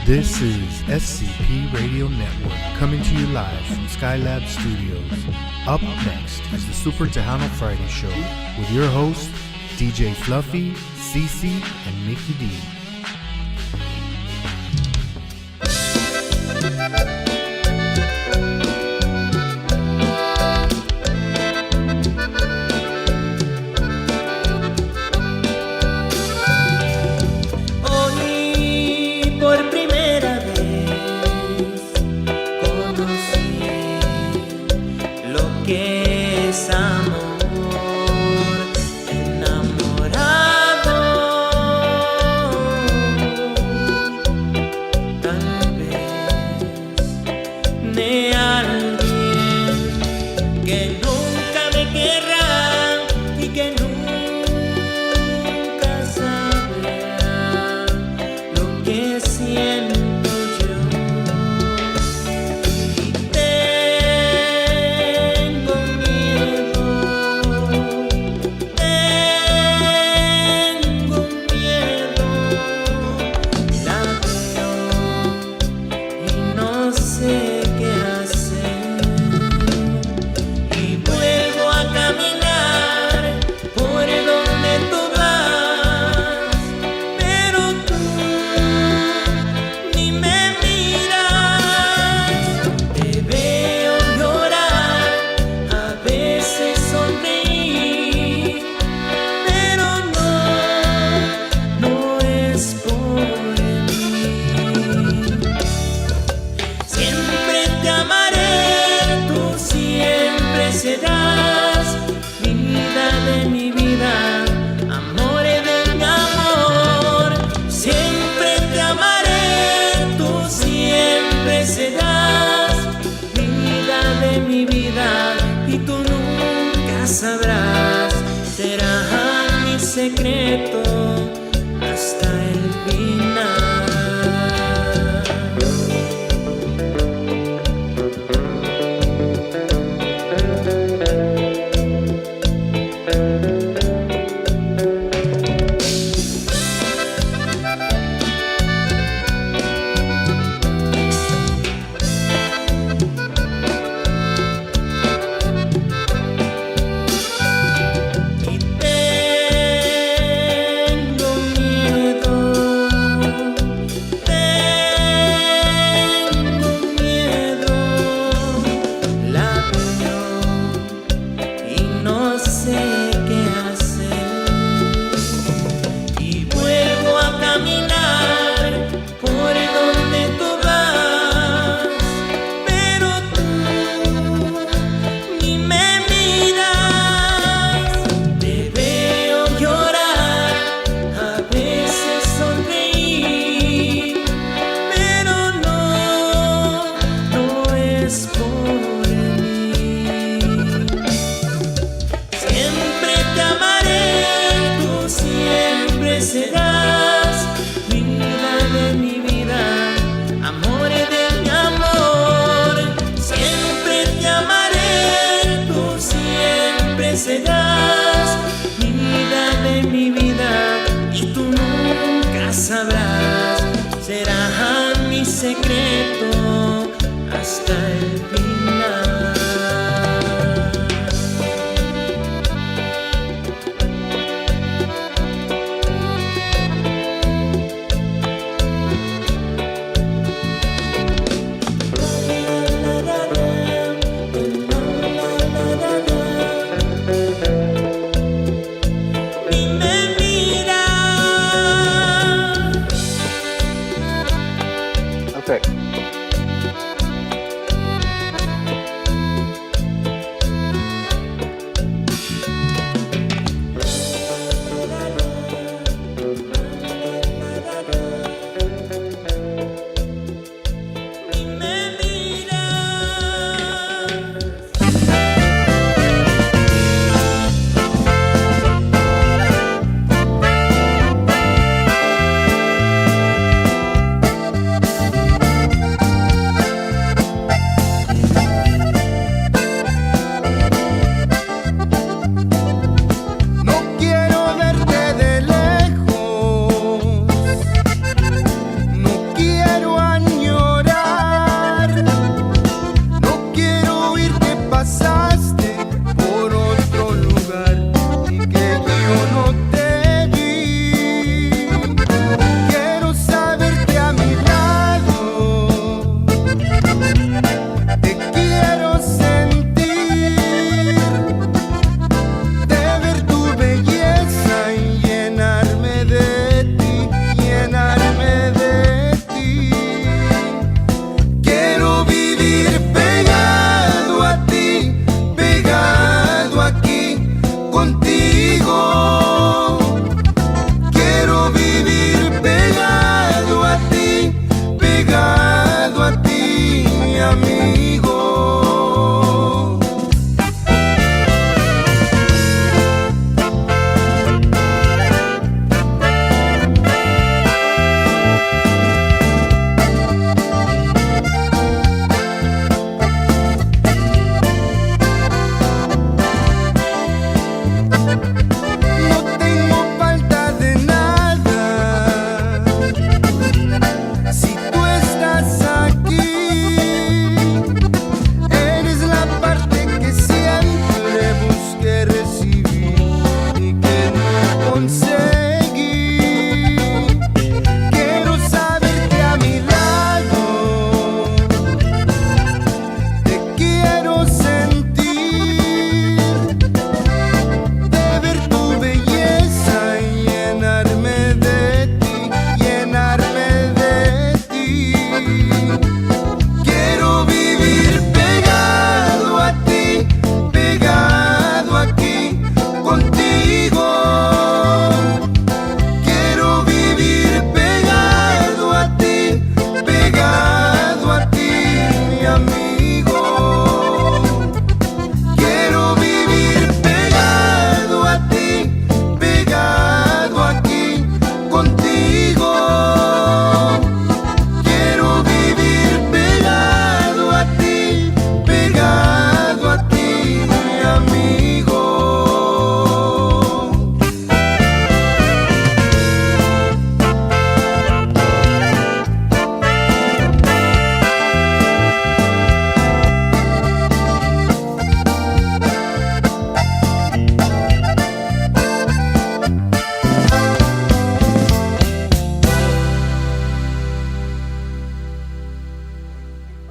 This is SCP Radio Network coming to you live from Skylab Studios. Up next is the Super Tejano Friday Show with your hosts, DJ Fluffy, Cece, and Mickey D. Sabrás, será mi secreto hasta el final. Serás mi vida de mi vida y tú nunca sabrás, será mi secreto hasta el final.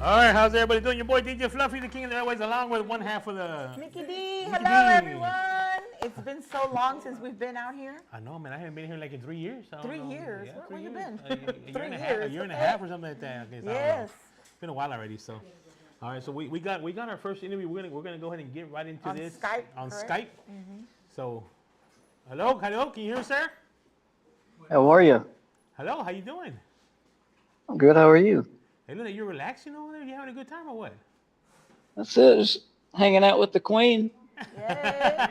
All right, how's everybody doing? Your boy DJ Fluffy, the king of the airways, along with one half of the... Mickey D, Mickey hello D. everyone. It's been so long since we've been out here. I know, man. I haven't been here like in 3 years. I don't 3 know. years? Yeah, Where you 3 been? years. 3 A years. year and a Okay. half or something like that. Okay, so I don't know. Yes. It's been a while already, so. All right, so we got our first interview. We're gonna go ahead and get right into On this. Skype, On correct? Skype. So, hello, can you hear us, sir? How are you? Hello, how you doing? I'm good. How are you? Hey, look, you're relaxing over there. You having a good time or what? That's it. Just hanging out with the queen. Yay.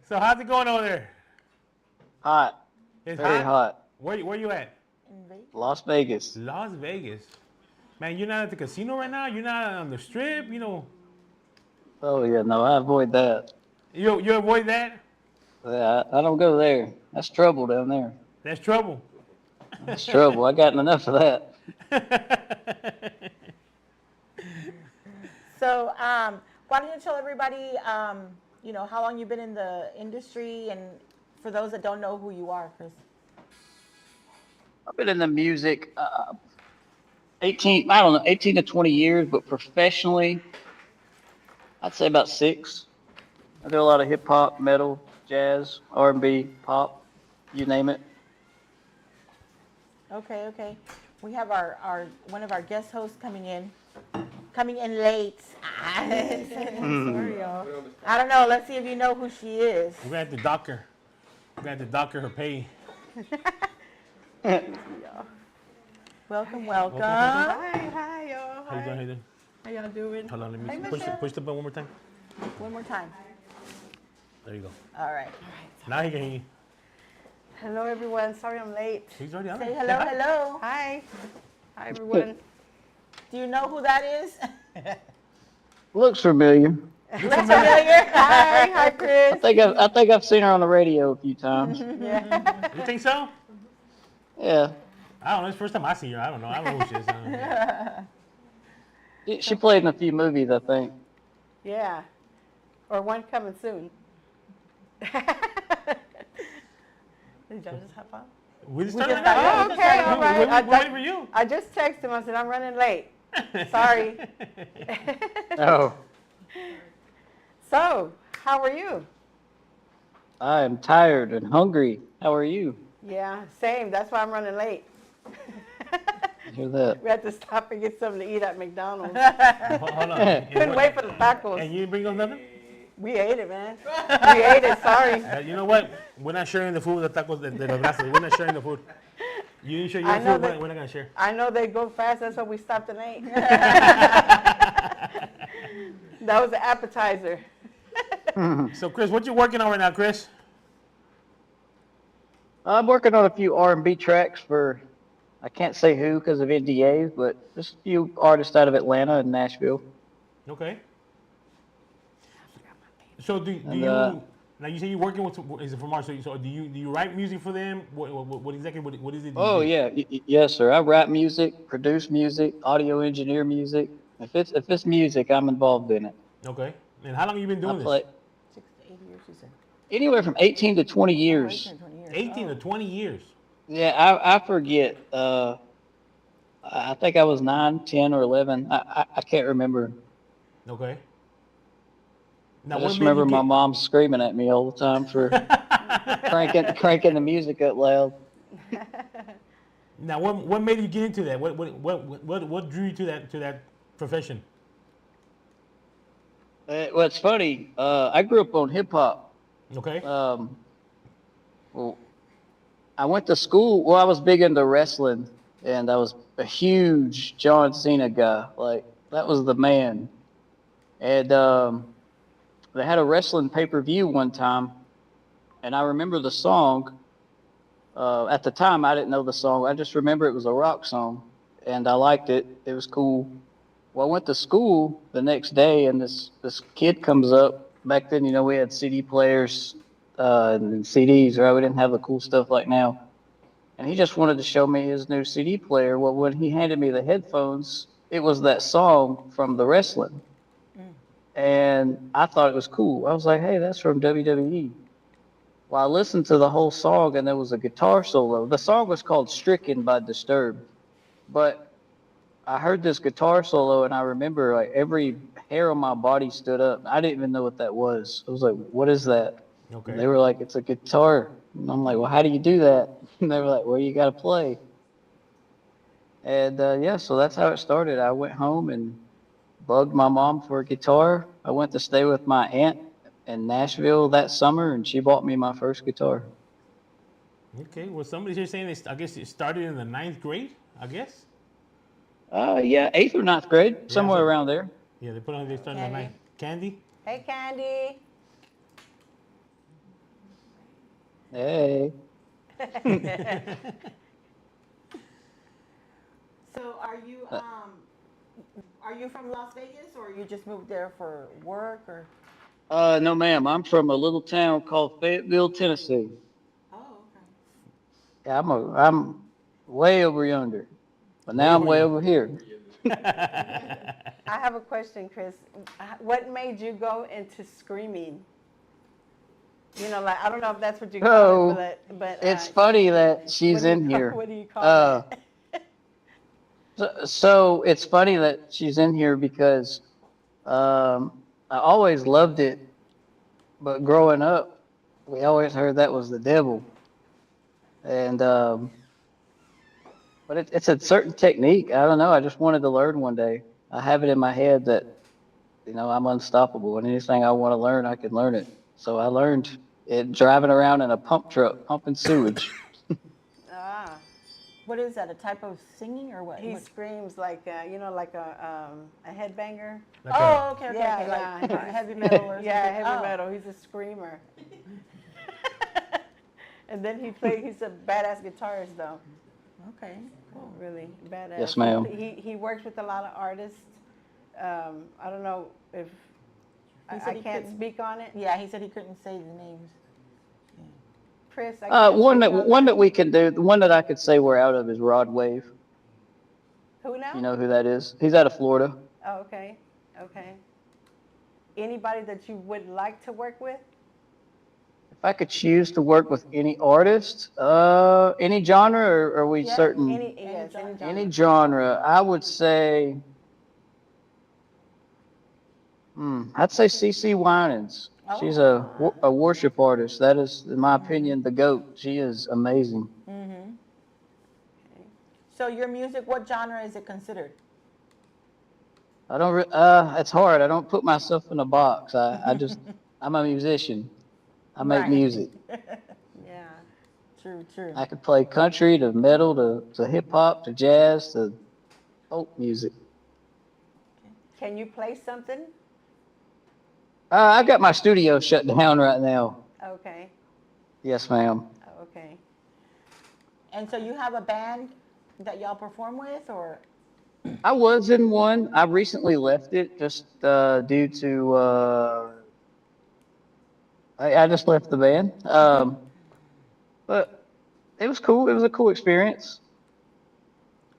So how's it going over there? Hot. It's Very hot. Where you at? Las Vegas. Las Vegas. Man, you're not at the casino right now? You're not on the strip? You know, Oh yeah, no, I avoid that. you avoid that? Yeah, I don't go there. That's trouble down there. That's trouble. That's trouble. I gotten enough of that. So, why don't you tell everybody, how long you've been in the industry, and for those that don't know who you are, Chris. I've been in the music 18 to 20 years, but professionally, I'd say about 6. I do a lot of hip hop, metal, jazz, R&B, pop, you name it. Okay. We have our one of our guest hosts coming in late. Sorry, y'all. I don't know. Let's see if you know who she is. We're going to have to dock her. We're going to have to dock her pay. Welcome. Hi, y'all. How you doing? How y'all doing? Hold on, let me Hey, push Michelle. the button one more time. One more time. There you go. All right. Now he can hear you. Hello, everyone. Sorry I'm late. He's already on Say there. hello, Hi. hello. Hi. Hi, everyone. Do you know who that is? Looks familiar. Looks familiar. Hi, Chris. I think I've seen her on the radio a few times. Yeah. You think so? Yeah. I don't know. It's the first time I see her. I don't know. I don't know who she is. She played in a few movies, I think. Yeah. Or one coming soon. Did y'all just hop on? We just We started just right now. started. Oh, okay, all right. We're waiting for you. I just texted him. I said, I'm running late. Sorry. Oh. So, how are you? I am tired and hungry. How are you? Yeah, same. That's why I'm running late. I hear that. We had to stop and get something to eat at McDonald's. Hold on. Couldn't wait for the tacos. And you didn't bring us nothing? We ate it, man. We ate it. Sorry. You know what? We're not sharing the food with the tacos de los brazos. We're not sharing the food. You didn't share your I know food, that- we're not going to share. I know they go fast. That's why we stopped and ate. That was the appetizer. So, Chris, what you working on right now, Chris? I'm working on a few R&B tracks for, I can't say who because of NDAs, but just a few artists out of Atlanta and Nashville. Okay. So do And, you now you say you're working with is it from Mars? So do you write music for them? What exactly what is it? Oh yeah, yes sir. I rap music, produce music, audio engineer music. If it's music, I'm involved in it. Okay. And how long have you been I doing this? play 6 to 8 years, you said. anywhere from 18 to 20 years. 18 to 20 years. 18 to 20 years. Yeah, I forget. I think I was 9, 10, or 11. I can't remember. Okay. Now, I what just made you remember my get- mom screaming at me all the time for cranking the music up loud. Now, what made you get into that? What drew you to that profession? Well, it's funny. I grew up on hip hop. Okay. Well, I went to school. Well, I was big into wrestling, and I was a huge John Cena guy. Like that was the man. And they had a wrestling pay-per-view one time, and I remember the song. At the time, I didn't know the song. I just remember it was a rock song, and I liked it. It was cool. Well, I went to school the next day, and this kid comes up. Back then, you know, we had CD players and CDs, right? We didn't have the cool stuff like now. And he just wanted to show me his new CD player. Well, when he handed me the headphones, it was that song from the wrestling. And I thought it was cool. I was like, hey, that's from WWE. Well, I listened to the whole song, and there was a guitar solo. The song was called "Stricken" by Disturbed, but I heard this guitar solo, and I remember like every hair on my body stood up. I didn't even know what that was. I was like, "What is that?" And Okay. they were like, "It's a guitar." And I'm like, "Well, how do you do that?" And they were like, "Well, you got to play." And yeah, so that's how it started. I went home and bugged my mom for a guitar. I went to stay with my aunt in Nashville that summer, and she bought me my first guitar. Okay. Well, somebody's here saying I guess it started in the ninth grade. I guess. Yeah, eighth or ninth grade, Yeah. somewhere around there. Yeah, they started in the Candy. ninth. Candy. Hey, Candy. Hey. So are you from Las Vegas, or you just moved there for work, or? No, ma'am. I'm from a little town called Fayetteville, Tennessee. Oh, okay. Yeah, I'm way over yonder, but Way now I'm over way you. over here. I have a question, Chris. What made you go into screaming? You know, like I don't know if that's what you call So it, but it's funny that what she's do you in here. what do you call Uh, that? so it's funny that she's in here because I always loved it, but growing up, we always heard that was the devil, and but it's a certain technique. I don't know. I just wanted to learn one day. I have it in my head that I'm unstoppable, and anything I want to learn, I can learn it. So I learned it driving around in a pump truck, pumping sewage. Ah, What is that? A type of singing or what? he What- screams like like a headbanger. Like Oh, okay, okay, Yeah, okay. Like yeah. heavy metal or Yeah, something. heavy Oh. metal. He's a screamer. And then he's a badass guitarist though. Okay. Cool. Really badass. Yes, ma'am. He works with a lot of artists. I don't know if He I said he can't couldn't- speak on it. Yeah, he said he couldn't say the names. Chris, I can't One speak that on one that we can do. The one that I could say we're out of is Rod Wave. Who now? You know who that is? He's out of Florida. Oh, okay. Okay. Anybody that you would like to work with? If I could choose to work with any artist, any genre, or are we Yeah, certain? Yes, any genre. Any genre, I would say. I'd say CC Winans. She's a worship artist. That is, in my opinion, the GOAT. She is amazing. Mm-hmm. So your music, what genre is it considered? I don't. It's hard. I don't put myself in a box. I just. I'm a musician. I make Right. music. Yeah. True, true. I could play country to metal to hip hop to jazz to folk music. Can you play something? I've got my studio shut down right now. Okay. Yes, ma'am. Okay. And so you have a band that y'all perform with, or? I was in one. I recently left it just due to I just left the band. But it was cool. It was a cool experience.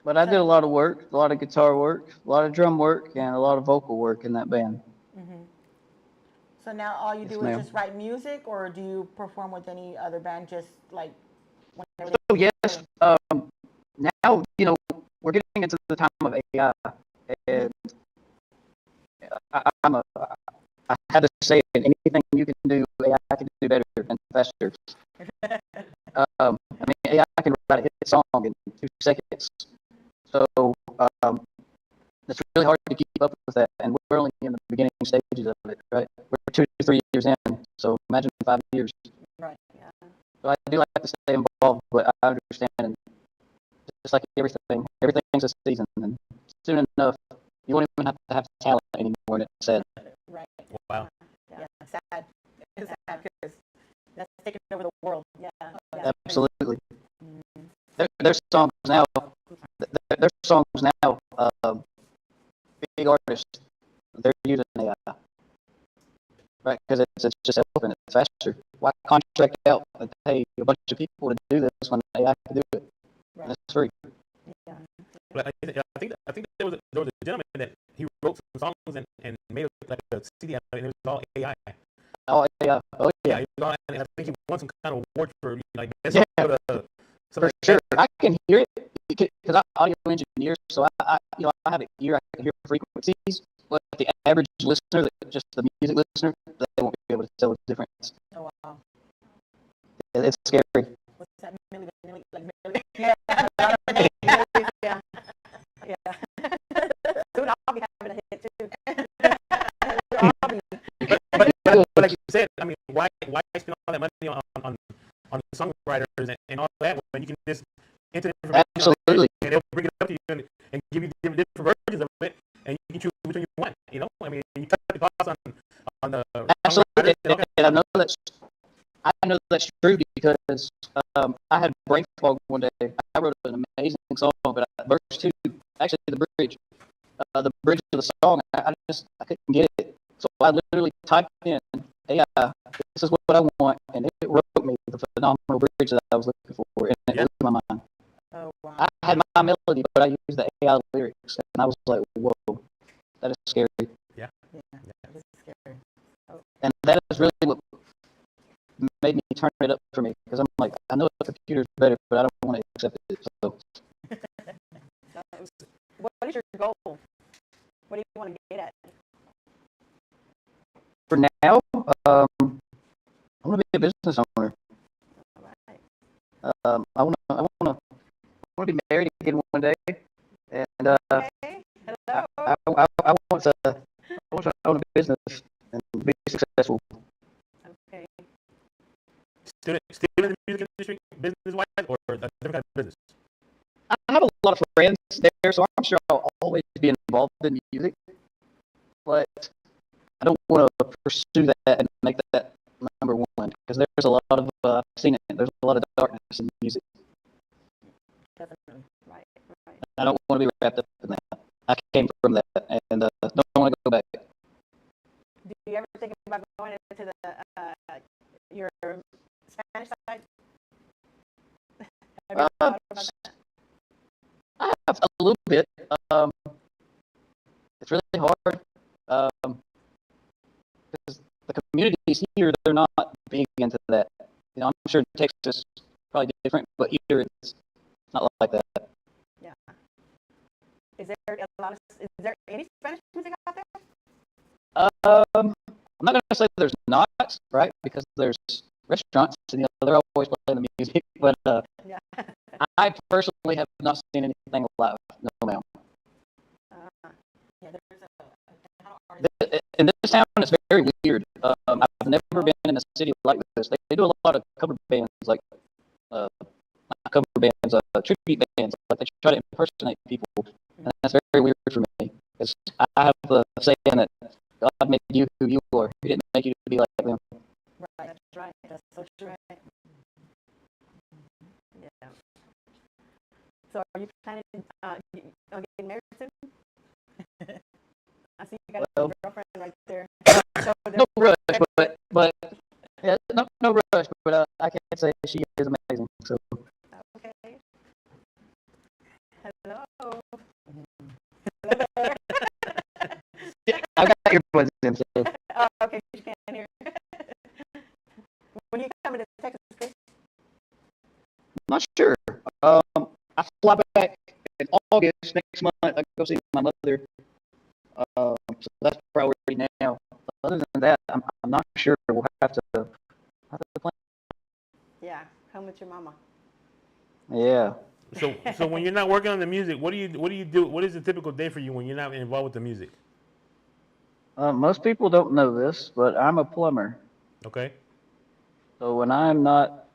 But I did a lot of work, a lot of guitar work, a lot of drum work, and a lot of vocal work in that band. So now all you Yes, do ma'am. is just write music, or do you perform with any other band, just like whenever So yes, now we're getting into the time of AI, and I had to say it, anything you can do, AI can do better and faster. I mean, AI can write a hit song in 2 seconds. So it's really hard to keep up with that, and we're only in the beginning stages of it, right? We're 2 to 3 years in, so imagine 5 years. Right. Yeah. So I do like to stay involved, but I understand, and just like everything's a season, and soon enough, you won't even have talent anymore, and it's sad. Right. Wow. Yeah. Sad. It's sad because that's taking over the world. Yeah. Yeah. Absolutely. There's songs now. There's songs now. Big artists, they're using AI, right? Because it's just helping. It's faster. Why contract out and pay a bunch of people to do this when AI can do it? Right. And it's free. Yeah. But I think there was a gentleman that he wrote some songs and made like a CD, and it was all AI. Oh yeah. Oh Yeah, yeah. he was on, and I think he won some kind of award for like best Yeah, song for something like sure. that. I can hear it because I'm audio engineer, so I have it here. I can hear frequencies, but the average listener, just the music listener, they won't be able to tell the difference. Oh, wow. It's scary. What's that? Like Millie? Yeah. Yeah. Yeah. Soon I'll be having a hit too. We'll all be. But like you said, I mean, why spend all that money on the songwriters and all that when you can just enter information Absolutely. and they'll bring it up to you and give you different versions of it, and you can choose which one you want. You know, I mean, you cut the cost on the Absolutely. songwriters. And I know that's true because I had brain fog one day. I wrote an amazing song, but verse 2, actually the bridge of the song, I couldn't get it. So I literally typed in AI, this is what I want, and it wrote me the phenomenal bridge that I was looking for, and it blew my mind. Oh, wow. I had my melody, but I used the AI lyrics, and I was like, whoa, that is scary. Yeah. It's scary. Oh. And that is really what made me turn it up for me, because I'm like, I know the computer's better, but I don't want to accept it. So What is your goal? What do you want to get at? for now, I want to be a business owner. All right. I want to be married again one day, and Okay. Hello. I want to own a business and be successful. Okay. Still in the music industry, business-wise, or a different kind of business? I have a lot of friends there, so I'm sure I'll always be involved in music, but I don't want to pursue that and make that number one, because there's a lot of I've seen it. There's a lot of darkness in music. Definitely. Right. I don't want to be wrapped up in that. I came from that, and don't want to go back. Do you ever think about going into your Spanish side? Have you thought about that? I have a little bit. It's really hard because the communities here, they're not big into that. I'm sure in Texas is probably different, but here it's not like that. Yeah. Is there any Spanish music out there? I'm not going to say there's not, right? Because there's restaurants and they're always playing the music, but Yeah. I personally have not seen anything live. No, ma'am. Yeah, there's a artist. In this town, it's very weird. I've never been in a city like this. They do a lot of cover bands, like not cover bands, tribute bands. Like they try to impersonate people, and that's very weird for me. Because I have the saying that God made you who you are. He didn't make you to be like them. Right. That's right. That's so true. Yeah. So are you planning on getting married soon? I see you got a girlfriend right there. So No rush, but yeah, no rush. But I can't say she is amazing. So okay. Hello. yeah, I got earbuds in. So Oh, okay, you can't hear. When you coming to Texas, Chris? I'm not sure. I fly back in August next month. I go see my mother. So that's priority now. Other than that, I'm not sure. We'll have to plan. Yeah, come with your mama. Yeah. So when you're not working on the music, what do you do? What is a typical day for you when you're not involved with the music? Most people don't know this, but I'm a plumber. Okay. So when I'm not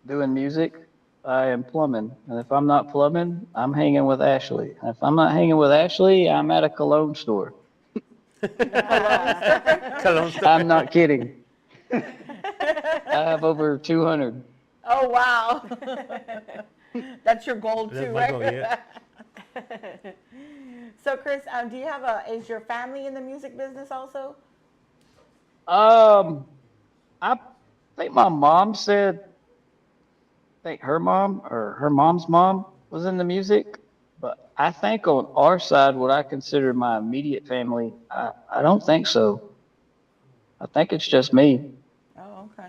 doing music, I am plumbing. And if I'm not plumbing, I'm hanging with Ashley. And if I'm not hanging with Ashley, I'm at a cologne store. Cologne store. I'm not kidding. I have over 200. Oh, wow. That's your goal That's too, my right? goal, yeah. So, Chris, do you have is your family in the music business also? I think my mom said, I think her mom or her mom's mom was in the music, but I think on our side, what I consider my immediate family, I don't think so. I think it's just me. Oh, okay.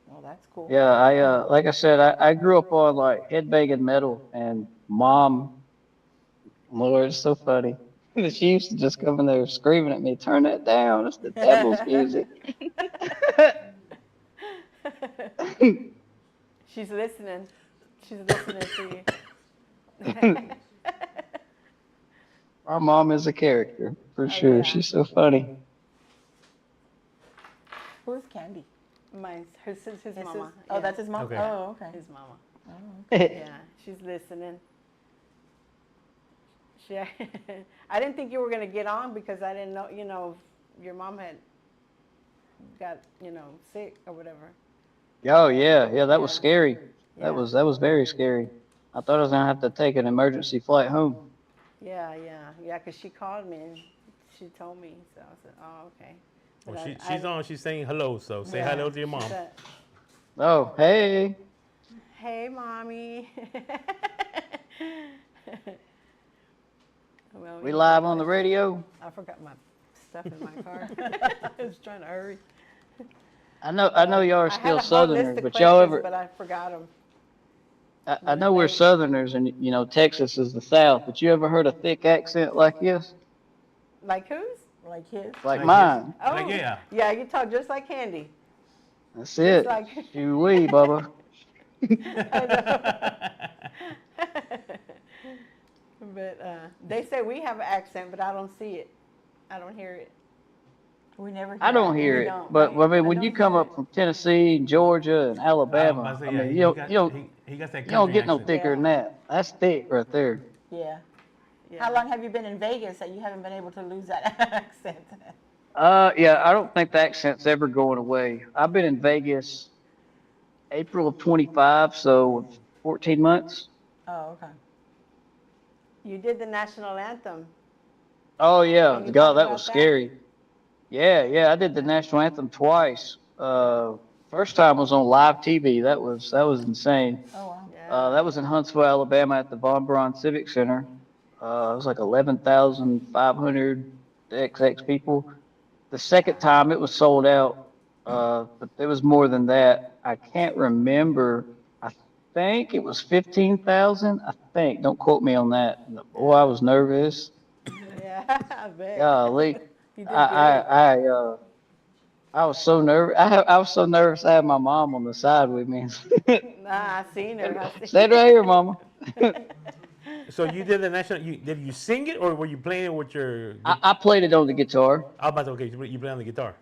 Well, that's cool. Yeah, like I said, I grew up on like headbanging metal, and mom, Lord, it's so funny. She used to just come in there screaming at me, "Turn that down! It's the devil's music." She's listening. She's listening to you. Our mom is a character for sure. yeah. She's so funny. Who's Candy? His His mama. sis- Oh, that's his mom? Okay. Oh, okay. His mama. Oh, Yeah, she's listening. She, I didn't think you were gonna get on because I didn't know, your mom had got, sick or whatever. Oh yeah, that was Yeah. scary. Yeah. That was very scary. I thought I was gonna have to take an emergency flight home. Yeah, because she called me and she told me, so I said, oh, okay. But Well, I- she's on. She's saying hello. So say yeah, hello to your she mom. said, Oh, hey. hey, mommy. Well, We live on the radio. I forgot my stuff in my car. I was trying to hurry. I know y'all are I had still a whole list Southerners, of but y'all questions, ever but I forgot them. I know we're Southerners and Texas is the South, but you ever heard a thick accent like this? Like whose? like his? Like Like mine. Oh, Like, yeah. Yeah, you talk just like Candy. That's it. like- Shoo-wee, Bubba. But they say we have an accent, but I don't see it. I don't hear it. We never hear I don't it. hear We it, don't. but I mean, I when don't you hear come it. up from Tennessee, Georgia, and Alabama, I mean, you don't he got that you don't country get no accent. thicker than that. That's thick right there. Yeah. Yeah. How long have you been in Vegas that you haven't been able to lose that accent? Yeah, I don't think the accent's ever going away. I've been in Vegas April of 25, so 14 months. Oh, okay. You did the national anthem. Oh yeah, Can you God, talk that about was that? scary. Yeah, I did the national anthem twice. First time was on live TV. That was insane. Oh, wow. Yeah. That was in Huntsville, Alabama, at the Von Braun Civic Center. It was like 11,500 XX people. The second time it was sold out, but there was more than that. I can't remember. I think it was 15,000. I think. Don't quote me on that. Boy, I was nervous. Yeah, I bet. Golly, You did I was so nervous. I was so nervous. I had my mom on the side with me. Nah, I seen her. Stay right here, Mama. So you did the national. Did you sing it or were you playing it with your? I played it on the guitar. I was about to, okay. You play on the guitar.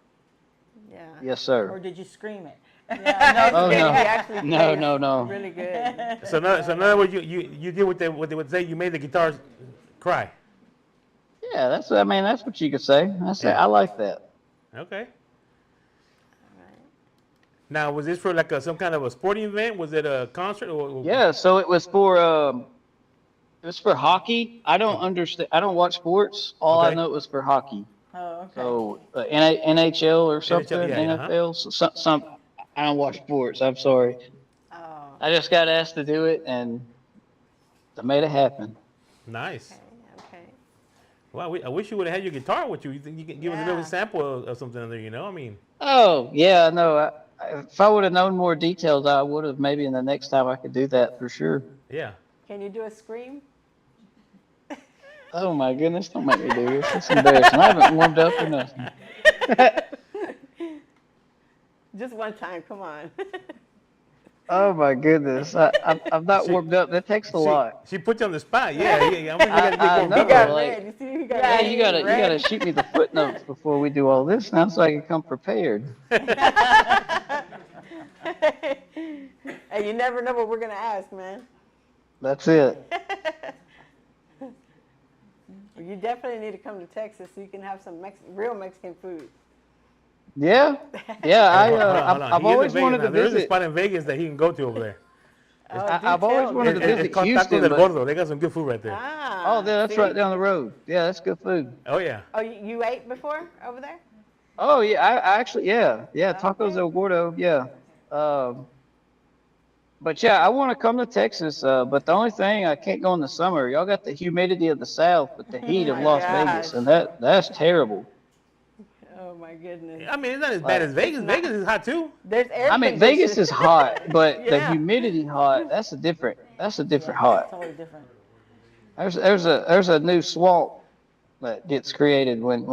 Yeah. Yes, Or sir. did you scream it? Yeah, Oh, he no. actually No, plays no, no. really good. So in other words, you did what they would say. You made the guitars cry. Yeah, that's what you could say. Yeah. I like that. Okay. Now, was this for like some kind of a sporting event? Was it a concert or? Yeah, so it was for hockey. I don't understand. I don't watch sports. All I Okay. know it was for hockey. Oh, okay. So NHL or something, yeah, NFL. So some. I don't watch sports. I'm sorry. Oh, I just got asked to do it, and I made it happen. Nice. okay. Well, I wish you would have had your guitar with you. You think you can give us a little Yeah. sample of something there? I mean. Oh yeah, no. If I would have known more details, I would have maybe in the next time I could do that for sure. Yeah. Can you do a scream? Oh my goodness, don't make me do this. It's embarrassing. I haven't warmed up or nothing. Just one time, come on. Oh my goodness, I'm not warmed up. That takes a lot. She put you on the spot. Yeah. I mean, you got to get I warmed know. up. got like- red. You see, he got Yeah, red. you gotta shoot me the footnotes before we do all this now, so I can come prepared. Hey, you never know what we're gonna ask, man. That's it. You definitely need to come to Texas so you can have some real Mexican food. Yeah. Hold on. I've He is in always Vegas wanted now. to There is a visit. spot in Vegas that he can go to over there. I've always wanted to It's visit called Tacos Houston. del But, Gordo. They got some good food right there. Ah. oh, that's see? right down the road. Yeah, that's good food. Oh yeah. Oh, you ate before over there? Oh yeah, I actually yeah Tacos del Gordo yeah. But yeah, I want to come to Texas. But the only thing I can't go in the summer. Y'all got the humidity of the South, but the heat of my Las gosh. Vegas, and that's terrible. Oh my goodness. I mean, it's not as bad as Vegas. Vegas is hot too. There's air I mean, Vegas conditioning. is hot, but the Yeah. humidity hot. That's a different It's hot. totally different. There's a new swamp that gets created when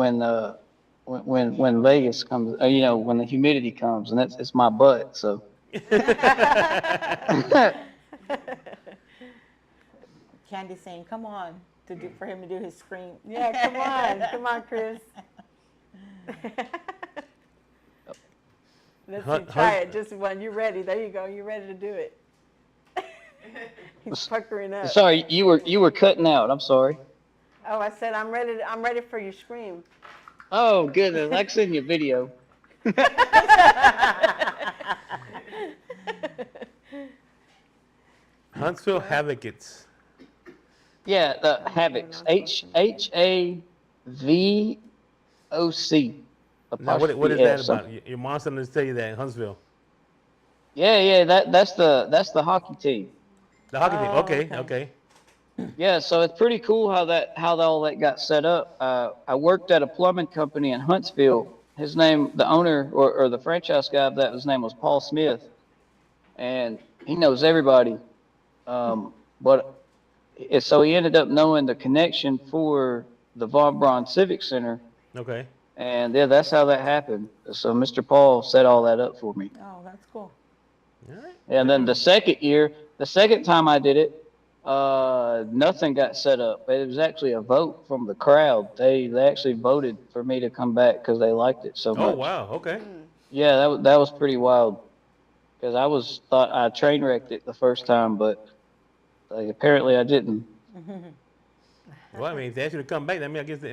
Vegas comes. When the humidity comes, and it's my butt. So. Candy saying, "Come on," for him to do his scream. Yeah, come on, Chris. Let's see, try it. Just when you're ready. There you go. You're ready to do it. He's puckering up. Sorry, you were cutting out. I'm sorry. Oh, I said I'm ready. I'm ready for your scream. Oh goodness, I can send you a video. Huntsville Havocs. Yeah, the Havocs. HAVOC. Now, what is that about? Your mom starting to tell you that in Huntsville. Yeah, that's the hockey team. The hockey team. Okay, okay. okay. Yeah, so it's pretty cool how all that got set up. I worked at a plumbing company in Huntsville. His name, the owner or the franchise guy of that, his name was Paul Smith, and he knows everybody. So he ended up knowing the connection for the Von Braun Civic Center, Okay. and yeah, that's how that happened. So Mr. Paul set all that up for me. Oh, that's cool. All right. And then the second time I did it, nothing got set up. It was actually a vote from the crowd. They actually voted for me to come back because they liked it so much. Oh wow. Okay. Yeah, that was pretty wild. Because thought I train wrecked it the first time, but apparently I didn't. Well, I mean, if they asked you to come back, I mean, I guess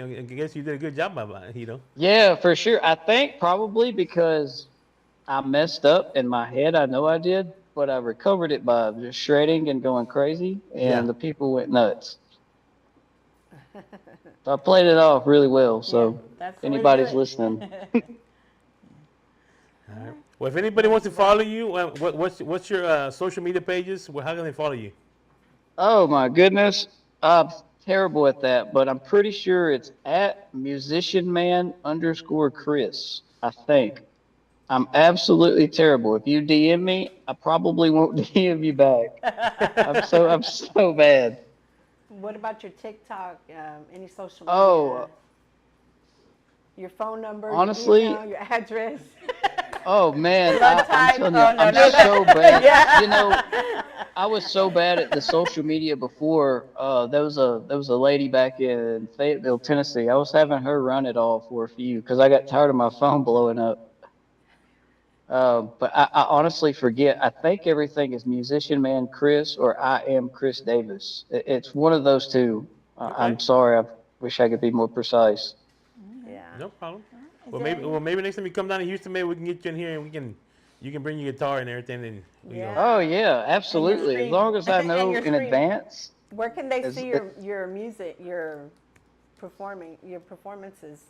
you did a good job by it. Yeah, for sure. I think probably because I messed up in my head. I know I did, but I recovered it by just shredding and going crazy, and Yeah. the people went nuts. So I played it off really well. So That's if the way to do anybody's it. listening, All right. Well, if anybody wants to follow you, what's your social media pages? Well, how can they follow you? oh my goodness, I'm terrible at that, but I'm pretty sure it's at musicianman_Chris. I think. I'm absolutely terrible. If you DM me, I probably won't DM you back. I'm so bad. What about your TikTok? Any social media? Oh, Your phone number? honestly- your email, your address. oh man, Blood I'm type? telling you, Oh, no, I'm no, no. so bad. I was so bad at the social media before. There was a lady back in Fayetteville, Tennessee. I was having her run it all for a few because I got tired of my phone blowing up. But I honestly forget. I think everything is Musician Man Chris or I am Chris Davis. It's one of those two. I'm Okay. sorry. I wish I could be more precise. Yeah. No problem. Is Well, there maybe next time you come down to Houston, maybe we can get you in here and you can bring your guitar and everything, and Yeah. Oh yeah, absolutely. As stream. long as I And know your in stream. advance. Where can they Is see it- your music, your performances?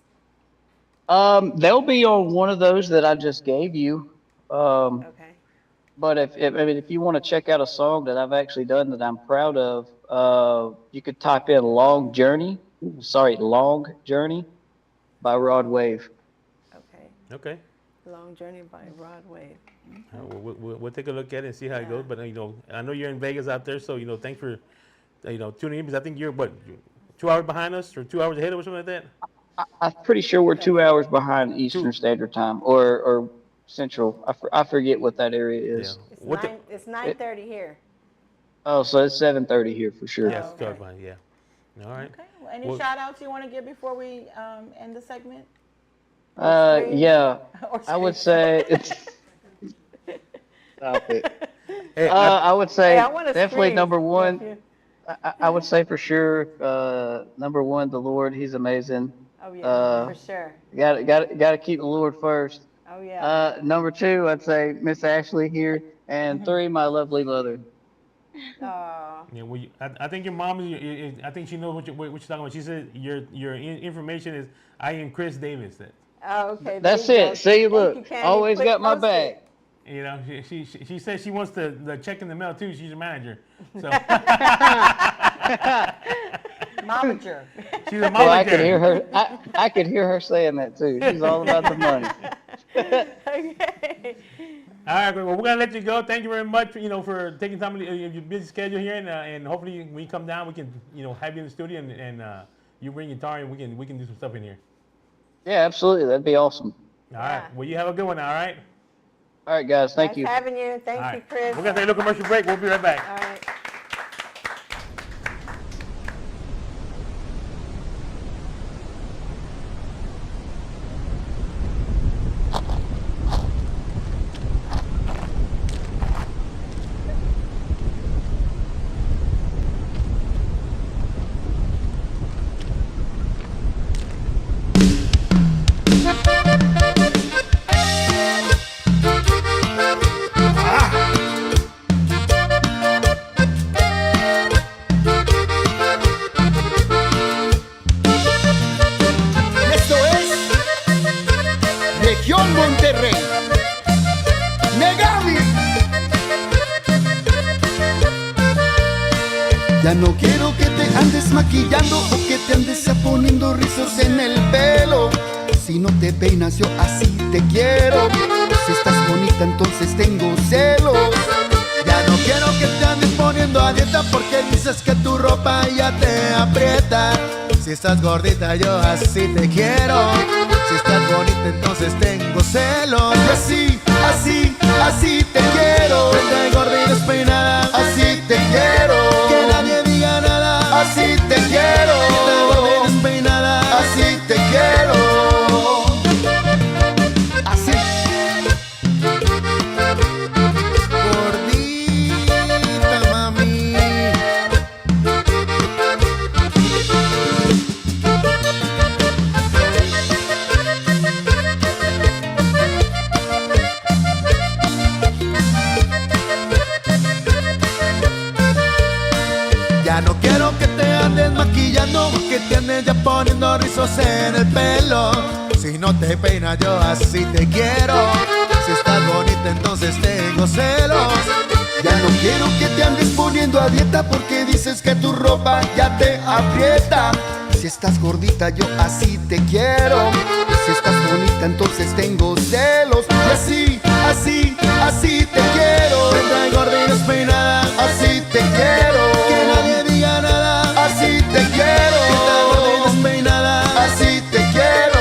They'll be on one of those that I just gave you. Okay. But if you want to check out a song that I've actually done that I'm proud of, you could type in "Long Journey." "Long Journey" by Rod Wave. Okay. okay. Long Journey by Rod Wave. We'll take a look at it and see how it goes. But I know you're in Vegas out there, so thanks for tuning in, because I think you're 2 hours behind us or 2 hours ahead or something like that. I'm pretty sure we're 2 hours behind Eastern Standard Time or Central. I forget what that area is. Yeah. It's 9:30 here. Oh, so it's 7:30 here for sure. Yes, okay. 2 hours behind. Yeah. All right. Okay. Well, any Well- shout outs you want to give before we end the segment? Yeah, Or I would scream? say it's. Stop it. Hey, I would say Hey, I wanna definitely scream, number one. nephew. I would say for sure, number one, the Lord. He's amazing. Oh yeah, for sure. Got to keep the Lord first. Oh yeah. Number two, I'd say Miss Ashley here, and three, my lovely mother. Oh. yeah, well, I think your mom I think she knows what you're talking about. She said your information is I am Chris Davis. Oh, okay. there That's you go. it. See, Thank look, you, Candy. always Quick got my post it. back. She says she wants the check in the mail too. She's a manager. So Momager. She's a Well, I momager. could hear her. I could hear her saying that too. She's all about the money. Okay. All right, well, we're gonna let you go. Thank you very much, for taking time of your busy schedule here, and hopefully when you come down, we can, have you in the studio and you bring guitar and we can do some stuff in here. Yeah, absolutely. That'd be awesome. All right. Well, you have a good one. All right. All right, guys. Thank Nice you. having you. Thank All you, right. Chris. We're gonna take a little commercial break. We'll be right back. All right. Esto es Región Monterrey. Negami. Ya no quiero que te andes maquillando o que te andes ya poniendo rizos en el pelo. Si no te peinas yo así te quiero. Si estás bonita entonces tengo celos. Ya no quiero que te andes poniendo a dieta porque dices que tu ropa ya te aprieta. Si estás gordita yo así te quiero. Si estás bonita entonces tengo celos. Y así, así, así te quiero. Vente gorda y despeinada, así te quiero. Que nadie diga nada, así te quiero. Vente gorda y despeinada, así te quiero. Así. Gordita, mami. Ya no quiero que te andes maquillando, que te andes ya poniendo rizos en el pelo. Si no te peinas yo así te quiero. Si estás bonita entonces tengo celos. Ya no quiero que te andes poniendo a dieta porque dices que tu ropa ya te aprieta. Si estás gordita yo así te quiero. Si estás bonita entonces tengo celos. Y así, así, así te quiero. Vente gorda y despeinada, así te quiero. Que nadie diga nada, así te quiero. Vente gorda y despeinada, así te quiero.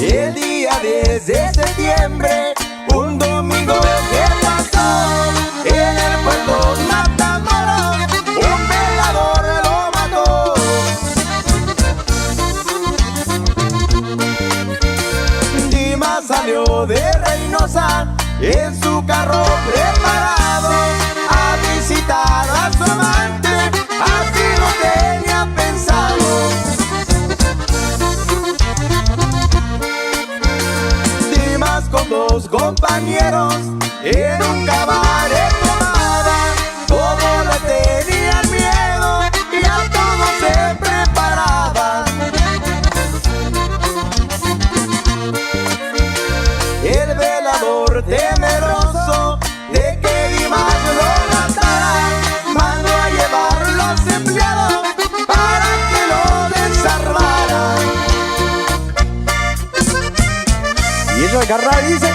El día 10 de septiembre, un domingo que pasó, en el puerto Matamoros, un velador lo mató. Dimas salió de Reynosa en su carro preparado a visitar a su amante, así lo tenía pensado. Dimas con dos compañeros en un cabaret tomada, todos le tenían miedo y a todos se preparaban. El velador temeroso de que Dimas lo matara, mandó a llevar los empleados para que lo desarmaran. Y eso agarra y dice: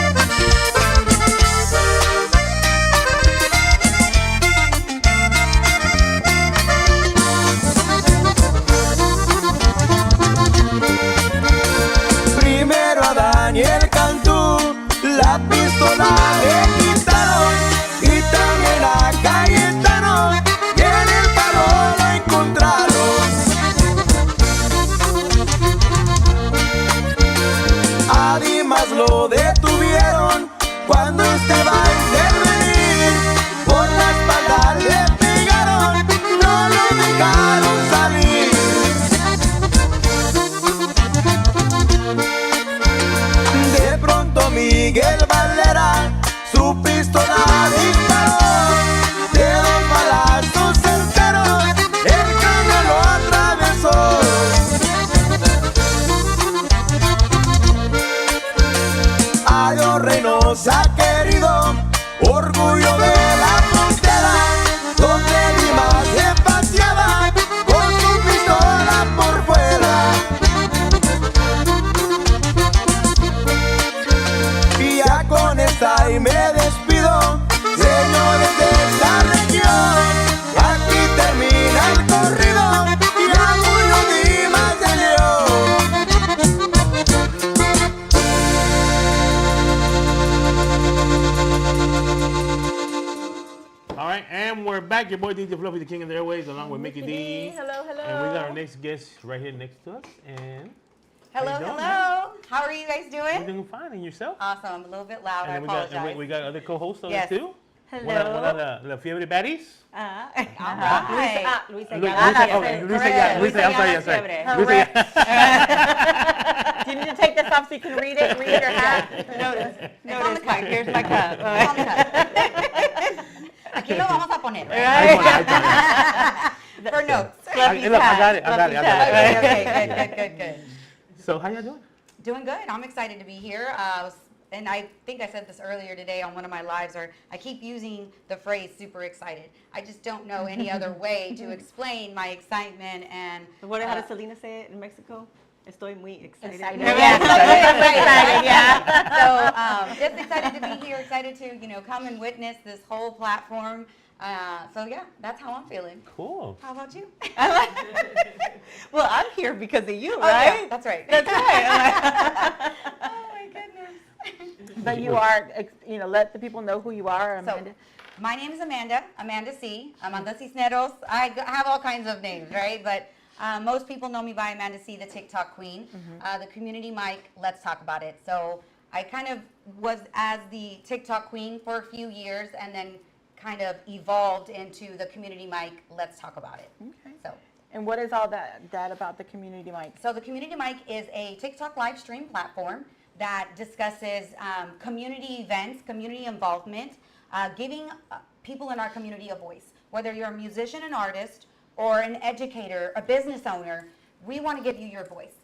primero a Daniel Cantú la pistola le quitaron y también a Cayetano y en el carro lo encontraron. A Dimas lo detuvieron and we're back. Your boy DJ Fluffy, the king of the airways, along with Mickey D. Hello, hello. And we got our next guest right here next to us. And Hello, how you doing, hello. How are you guys You're doing? doing fine. And yourself? Awesome. I'm a little bit loud. I And then apologize. we got other co-hosts on Yes. this too. Hello. One of the Fiebre Baddies. All Right. right. Luisa, Luisa, Luisa, Luisa, I'm sorry. Correct. Luisa, Do you need to take this off so you can read it? Read your hat. Notice. It's on the cup. Here's my cup. It's on the cup. Aquí lo vamos a poner. For notes. Look, I got it. Okay, good. So how y'all doing? Doing good. I'm excited to be here. And I think I said this earlier today on one of my lives, or I keep using the phrase super excited. I just don't know any other way to explain my excitement and How does Selena say it in Mexico? Estoy muy excited. So just excited to be here, excited to come and witness this whole platform. So yeah, that's how I'm feeling. Cool. How about you? Well, I'm here because of you, Oh, yeah, right? that's right. That's right. Oh my goodness. But you are, let the people know who you are, Amanda. So, my name is Amanda C. Amanda Cisneros. I have all kinds of names, right? But most people know me by Amanda C, the TikTok queen. The community mic, let's talk about it. So I kind of was as the TikTok queen for a few years and then kind of evolved into the community mic, let's talk about it. Okay. So. And what is all that about the community mic? So the Community Mic is a TikTok live stream platform that discusses community events, community involvement, giving people in our community a voice. Whether you're a musician, an artist, or an educator, a business owner, we want to give you your voice.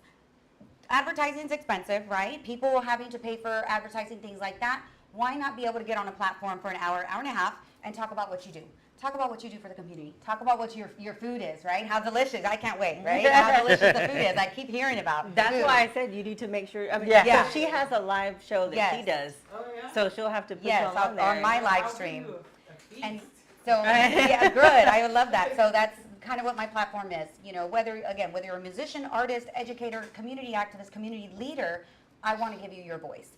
Advertising is expensive, right? People having to pay for advertising, things like that. Why not be able to get on a platform for an hour, hour and a half, and talk about what you do? Talk about what you do for the community. Talk about what your food is, right? How delicious. I can't wait, right? How delicious the food is. I keep hearing about That's food. why I said you need to make sure. Yeah. So she has a live show that she does. Oh, yeah. So she'll have to put Yes, you on there. on my live stream. And so, yeah, good. I would love that. So that's kind of what my platform is. Whether you're a musician, artist, educator, community activist, community leader, I want to give you your voice.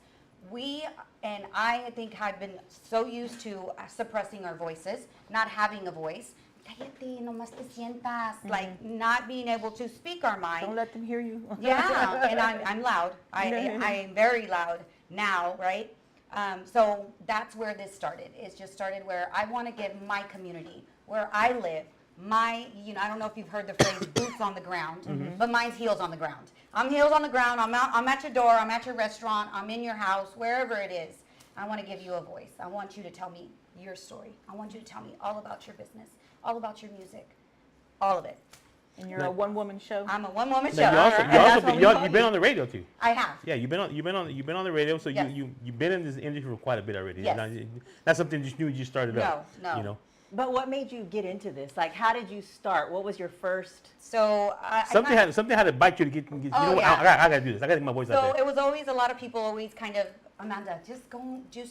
I think have been so used to suppressing our voices, not having a voice. Cállate, nomás te sientas, like not being able to speak our mind. Don't let them hear you. Yeah, and I'm loud. I am very loud now, right? So that's where this started. It's just started where I want to get my community, where I live, I don't know if you've heard the phrase boots on the ground, but mine's heels on the ground. I'm heels on the ground. I'm at your door. I'm at your restaurant. I'm in your house, wherever it is. I want to give you a voice. I want you to tell me your story. I want you to tell me all about your business, all about your music, all of it. And you're a one-woman show. I'm a one-woman show. You've been on the radio too. I have. Yeah, you've been on the radio, so Yes. you've been in this industry for quite a bit already. Yes. That's something just new you started up. No. But what made you get into this? Like, how did you start? What was your first? So something had to bite you to get. You know what? yeah. I gotta do this. I gotta get my voice out So there. it was always a lot of people always kind of, Amanda, just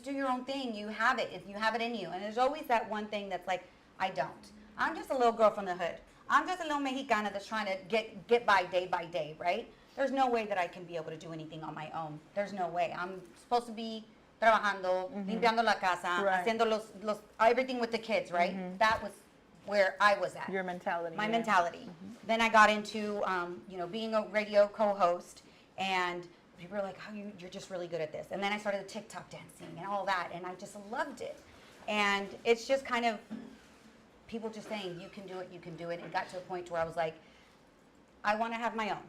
do your own thing. You have it. If you have it in you. And there's always that one thing that's like, I don't. I'm just a little girl from the hood. I'm just a little Mexicana that's trying to get by day, right? There's no way that I can be able to do anything on my own. There's no way. I'm supposed to be trabajando, limpiando la casa, Right. haciendo everything with the kids, right? That was where I was at. Your mentality. My mentality. Then I got into, being a radio co-host, and people were like, "Oh, you're just really good at this." And then I started the TikTok dancing and all that, and I just loved it. And it's just kind of people just saying, "You can do it, you can do it." It got to a point where I was like, I want to have my own.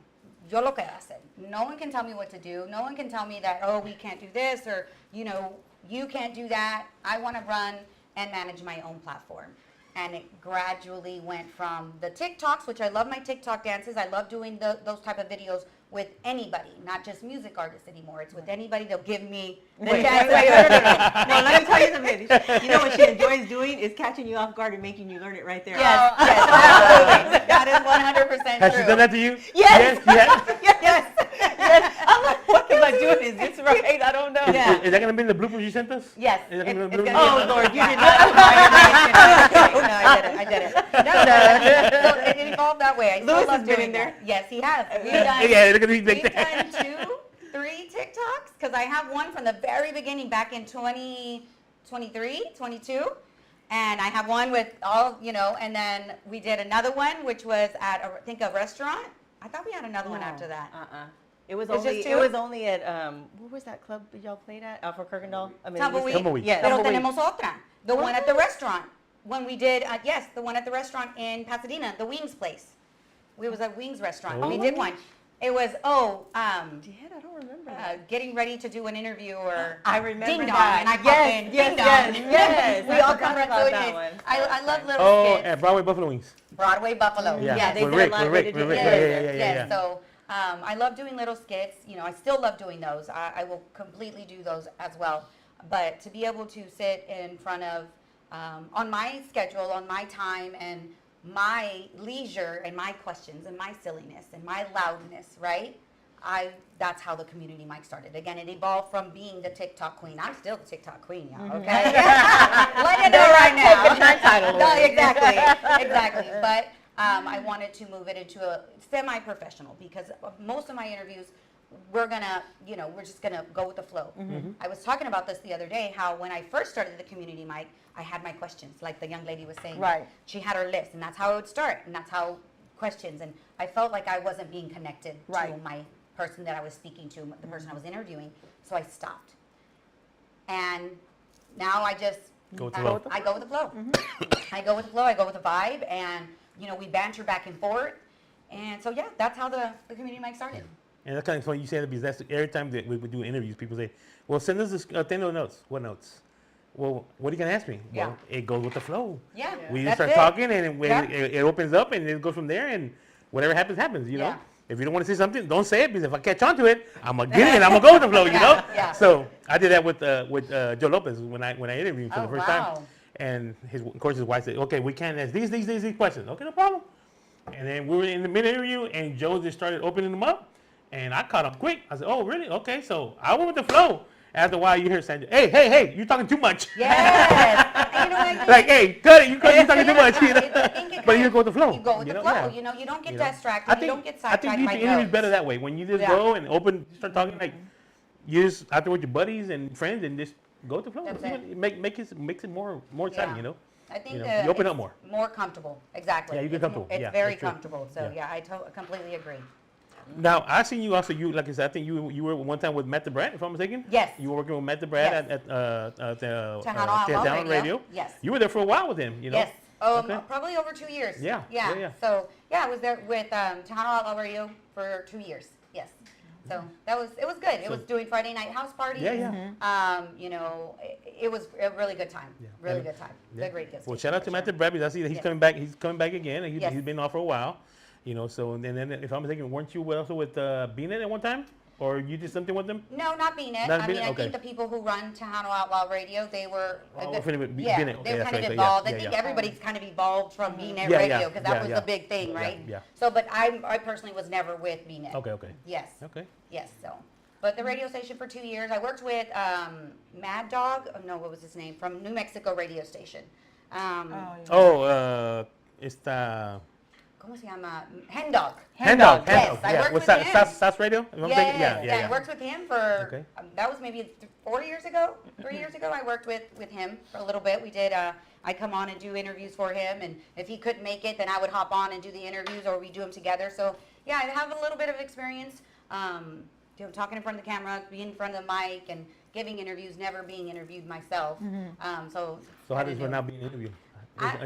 Yo lo que hacer. No one can tell me what to do. No one can tell me that, oh, we can't do this, or, you can't do that. I want to run and manage my own platform. And it gradually went from the TikToks, which I love my TikTok dances. I love doing those type of videos with anybody, not just music artists anymore. It's with anybody. They'll give me the chance. No, let me tell you something. You know what she enjoys doing is catching you off guard and making you learn it right there. Yes, absolutely. That is 100% Has true. she done that to you? Yes. Yes. I'm like, what am I doing? Is this right? I don't know. Yeah. Is that gonna be in the bloopers you sent us? Yes. Is that gonna be It's in the gonna bloopers? Oh, Lord, you did No, I did it. No, so it evolved that way. I still Lewis love has been doing in there. that. Yes, he has. We've done, Yeah, they're gonna be we've big. done 2-3 TikToks, because I have one from the very beginning back in 2023, 22. And I have one with all, and then we did another one, which was at, I think, a restaurant. I thought we had another one after that. It was It's only just it two? was only at what was that club y'all played at? For Kirkendall? I mean, Tumbleweed. Tumbleweed. Yeah, Pero Tumbleweed. tenemos otra. The one at the restaurant. When we did, yes, the one at the restaurant in Pasadena, the Wings place. We was at Wings restaurant. Oh. We did one. It was, Did I don't remember that. getting ready to do an interview or I remember ding dong, that. and I pop Yes, in, yes, ding dong. yes. We I all forgot come right about through that it. one. I love little Oh, skits. at Broadway Buffalo Wings. Broadway Buffalo. Yeah. they With did Rick, a lot. with They Rick, did with Rick. yes, Yes. So I love doing little skits. I still love doing those. I will completely do those as well. But to be able to sit in front of, on my schedule, on my time, and my leisure, and my questions, and my silliness, and my loudness, right? That's how the community mic started. Again, it evolved from being the TikTok queen. I'm still the TikTok queen, y'all, okay? Let it know right now. taking that title No, away. exactly. But I wanted to move it into a semi-professional because most of my interviews, we're just gonna go with the flow. I was talking about this the other day, how when I first started the community mic, I had my questions, like the young lady was saying. Right. She had her list, and that's how it would start, and that's how questions, and I felt like I wasn't being connected to Right. my person that I was speaking to, the person I was interviewing, so I stopped. And now I just Go with the flow. I go with the flow. I go with the flow. I go with the vibe, and we banter back and forth, and so yeah, that's how the community mic started. And that's kind of funny you say that because that's every time that we do interviews, people say, well, send us a thing of notes. What notes? Well, what are you going to ask me? Yeah. Well, it goes with the flow. Yeah, We that's just start it. talking, and Yeah. it opens up, and it goes from there, and whatever happens, happens, Yeah. If you don't want to say something, don't say it, because if I catch on to it, I'm going to get it, and I'm going to go with the flow, Yeah. So I did that with Joe Lopez when I interviewed him for Oh, the first wow. time. And of course, his wife said, okay, we can't ask these questions. Okay, no problem. And then we were in the mid-interview, and Joe just started opening them up, and I caught up quick. I said, oh, really? Okay, so I went with the flow. After a while, you hear Sandra, hey, you're talking too much. Yes. And you know what? Like, hey, cut it, you're talking too much. I think it But kinda- you go with the flow. You go with the flow. Yeah. You don't get You know? distracted. You don't get I sidetracked think by the interview's notes. better that way. When you just Yeah. go and start talking, like, you just out there with your buddies and friends and just go with the flow. That's See it. what- makes it more exciting, Yeah. I think you open it's up more. More comfortable. Exactly. Yeah, you get It's comfortable. It's Yeah, very that's true. comfortable. So Yeah. I completely agree. Now, I seen you also. Like I said, I think you were one time with Matt DeBrat, if I'm mistaken. Yes. You were working with Matt DeBrat Yes. at the Tejano Tejano Radio. Yes. You were there for a while with him, Yes. Okay. Probably over 2 years. Yeah, yeah. So I was there with Tejano Outlaw Radio for 2 years. Yes. So it was good. It was doing Friday night house parties. Yeah, yeah. It was a really good time. Yeah. Really And- good time. Yeah. The great gift. Well, shout out to Matt DeBrat because I see that he's Yes. coming back. He's coming back again, and Yes. he's been off for a while. So and then if I'm mistaken, weren't you also with Beanet at one time, or you did something with them? No, not Beanet. Not I mean, Beanet? I Okay. think the people who run Tejano Outlaw Radio, they were. Oh, the- Beanet, yeah, okay, they were that's kind right, of yeah, involved. yeah, I think yeah. everybody's kind of evolved from Beanet Yeah, Radio yeah, because that yeah, was yeah. the big thing, Yeah, right? yeah. So, but I personally was never with Beanet. Okay. Yes. Okay. Yes. So, but the radio station for 2 years. I worked with Mad Dog. Oh, no, what was his name? From New Mexico radio station. Esta ¿Cómo se llama? Hen Dog. Hen Dog. Yes, I Yeah. worked Was with him. SAS Radio? If I'm mistaken? Yeah, I worked with him for, Okay. that was maybe 4 years ago, 3 years ago. I worked with him for a little bit. We did, I'd come on and do interviews for him, and if he couldn't make it, then I would hop on and do the interviews, or we do them together. So, yeah, I have a little bit of experience, talking in front of the camera, being in front of the mic, and giving interviews, never being interviewed myself. So how does it now being interviewed?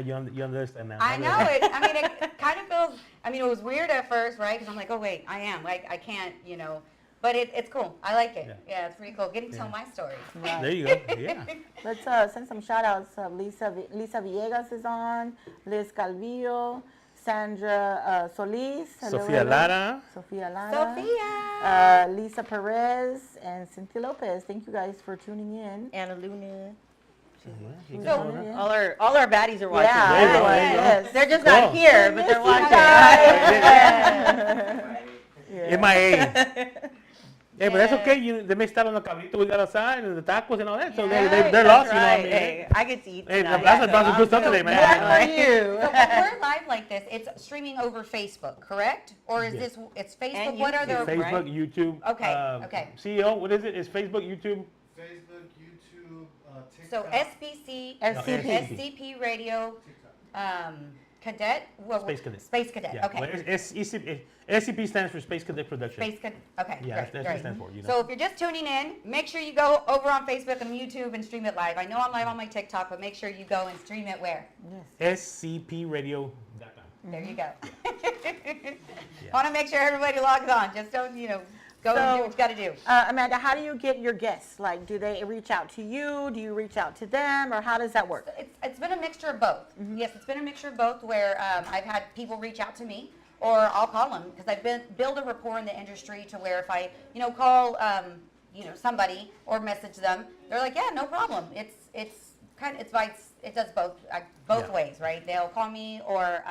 You understand now? I know it. I mean, it kind of feels. I mean, it was weird at first, right? Because I'm like, oh wait, I am. Like, I can't, But it's cool. I like it. Yeah, it's pretty cool. Getting to tell my story. There you go. Yeah. Let's send some shout outs. Lisa Villegas is on, Liz Calvillo, Sandra Solis, hello, Sofia hello. Lara. Sophia Lara, Sophia. Lisa Perez, and Cynthia Lopez. Thank you guys for tuning in. Anna Luna. So, All our baddies are watching. Yeah, There you go, right, there you go. yes. They're just not here, but they're watching. MIA. Hey, but that's okay. They may start on the cabrito we got outside and the tacos and all that. So they're lost, That's right. Hey, I get to eat Hey, tonight. that's about some good stuff today, man. So when we're live like this, it's streaming over Facebook, correct? Or is Yes. it's Facebook? And What are YouTube. the Facebook, YouTube. Okay, okay. CEO, what is it? It's Facebook, YouTube. Facebook, YouTube, So SBC, SCP. SCP Radio, Cadet. Well, Space Cadet. Space Cadet. Yeah. Okay. Well, SCP stands for Space Cadet Production. Space Cadet. Okay. Yeah, great, that's what great. it stands for. You know. So if you're just tuning in, make sure you go over on Facebook and YouTube and stream it live. I know I'm live on my TikTok, but make sure you go and stream it where? SCPradio.com. There you go. Want to make sure everybody logs on. Just don't, go and do what you got to do. Amanda, how do you get your guests? Like, do they reach out to you? Do you reach out to them? Or how does that work? It's been a mixture of both. Yes, it's been a mixture of both where I've had people reach out to me or I'll call them because I've built a rapport in the industry to where if I, call, somebody or message them, they're like, yeah, no problem. It does both ways, right? They'll call me or,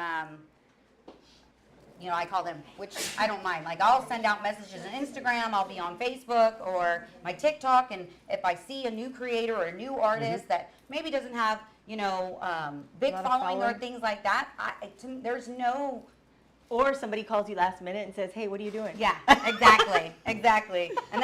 I call them, which I don't mind. Like, I'll send out messages on Instagram, I'll be on Facebook or my TikTok, and if I see a new creator or a new artist that maybe doesn't have, big Lot of following or following. things like that, there's no... Or somebody calls you last minute and says, hey, what are you doing? Yeah, exactly. And then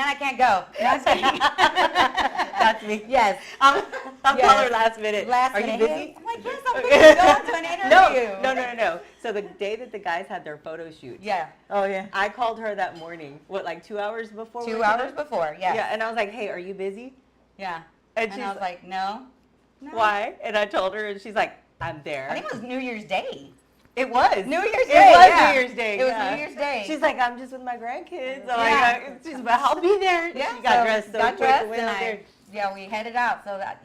I can't go. No, I'm kidding. That's me. Yes. I'll call Yes. her last minute. Last Are minute, you hey, busy? I'm like, yes, I'm busy. Go on to an interview. No. So the day that the guys had their photo shoot, Yeah, Oh, yeah. I called her that morning. What, like 2 hours before? 2 we hours did? before, yes. Yeah, and I was like, hey, are you busy? Yeah. And And she's I was like, no. why? And I told her, and she's like, I'm there. I think it was New Year's Day. It was. New Year's It Day. was yeah. New Year's Day. It was yeah. New Year's Day. She's like, I'm just with my grandkids. I'm Yeah. like, she's like, I'll be there. yeah, She got dressed so got quick dressed and went and out there. we headed out. So that,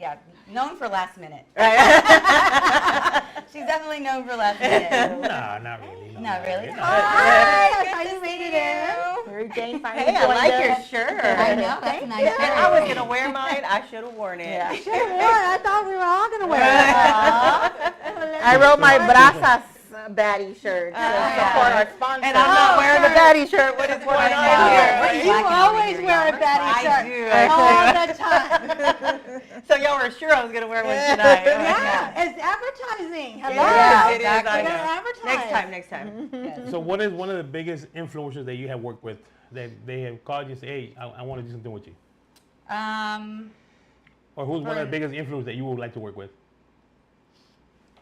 known for last minute. Right. She's definitely known for last minute. No, not really. Not really. No. Hi, Good good to to see see you. you. Mary Jane finally Hey, I joined like your us. shirt. I know, that's a nice shirt. And I was going to wear mine. I should have worn it. Yeah. Should have worn. I thought we were all going to wear it. I wrote my Brazas baddie shirt to support our sponsor. And I'm not wearing the baddie shirt. What is going on here? You always wear a baddie shirt. I do. All the time. So y'all were sure I was going to wear one tonight. Yeah, it's advertising. Hello. Yeah, it is. exactly. I We're know. gonna advertise. Next time. So what is one of the biggest influencers that you have worked with that they have called you and say, hey, I want to do something with you? Or who's one of the biggest influencers that you would like to work with?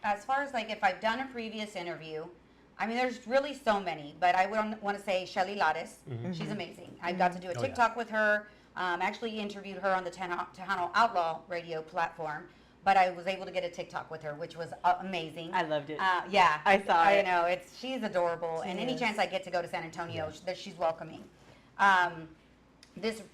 As far as like if I've done a previous interview, I mean, there's really so many, but I would want to say Shelly Lares. She's amazing. I got to do a Oh, TikTok with her. Actually interviewed her on the Tejano Outlaw radio platform, but I was able to get a TikTok with her, which was amazing. I loved it. Yeah, I saw it. know she's adorable, and any is. chance I get to go to San Antonio, she's welcoming. Just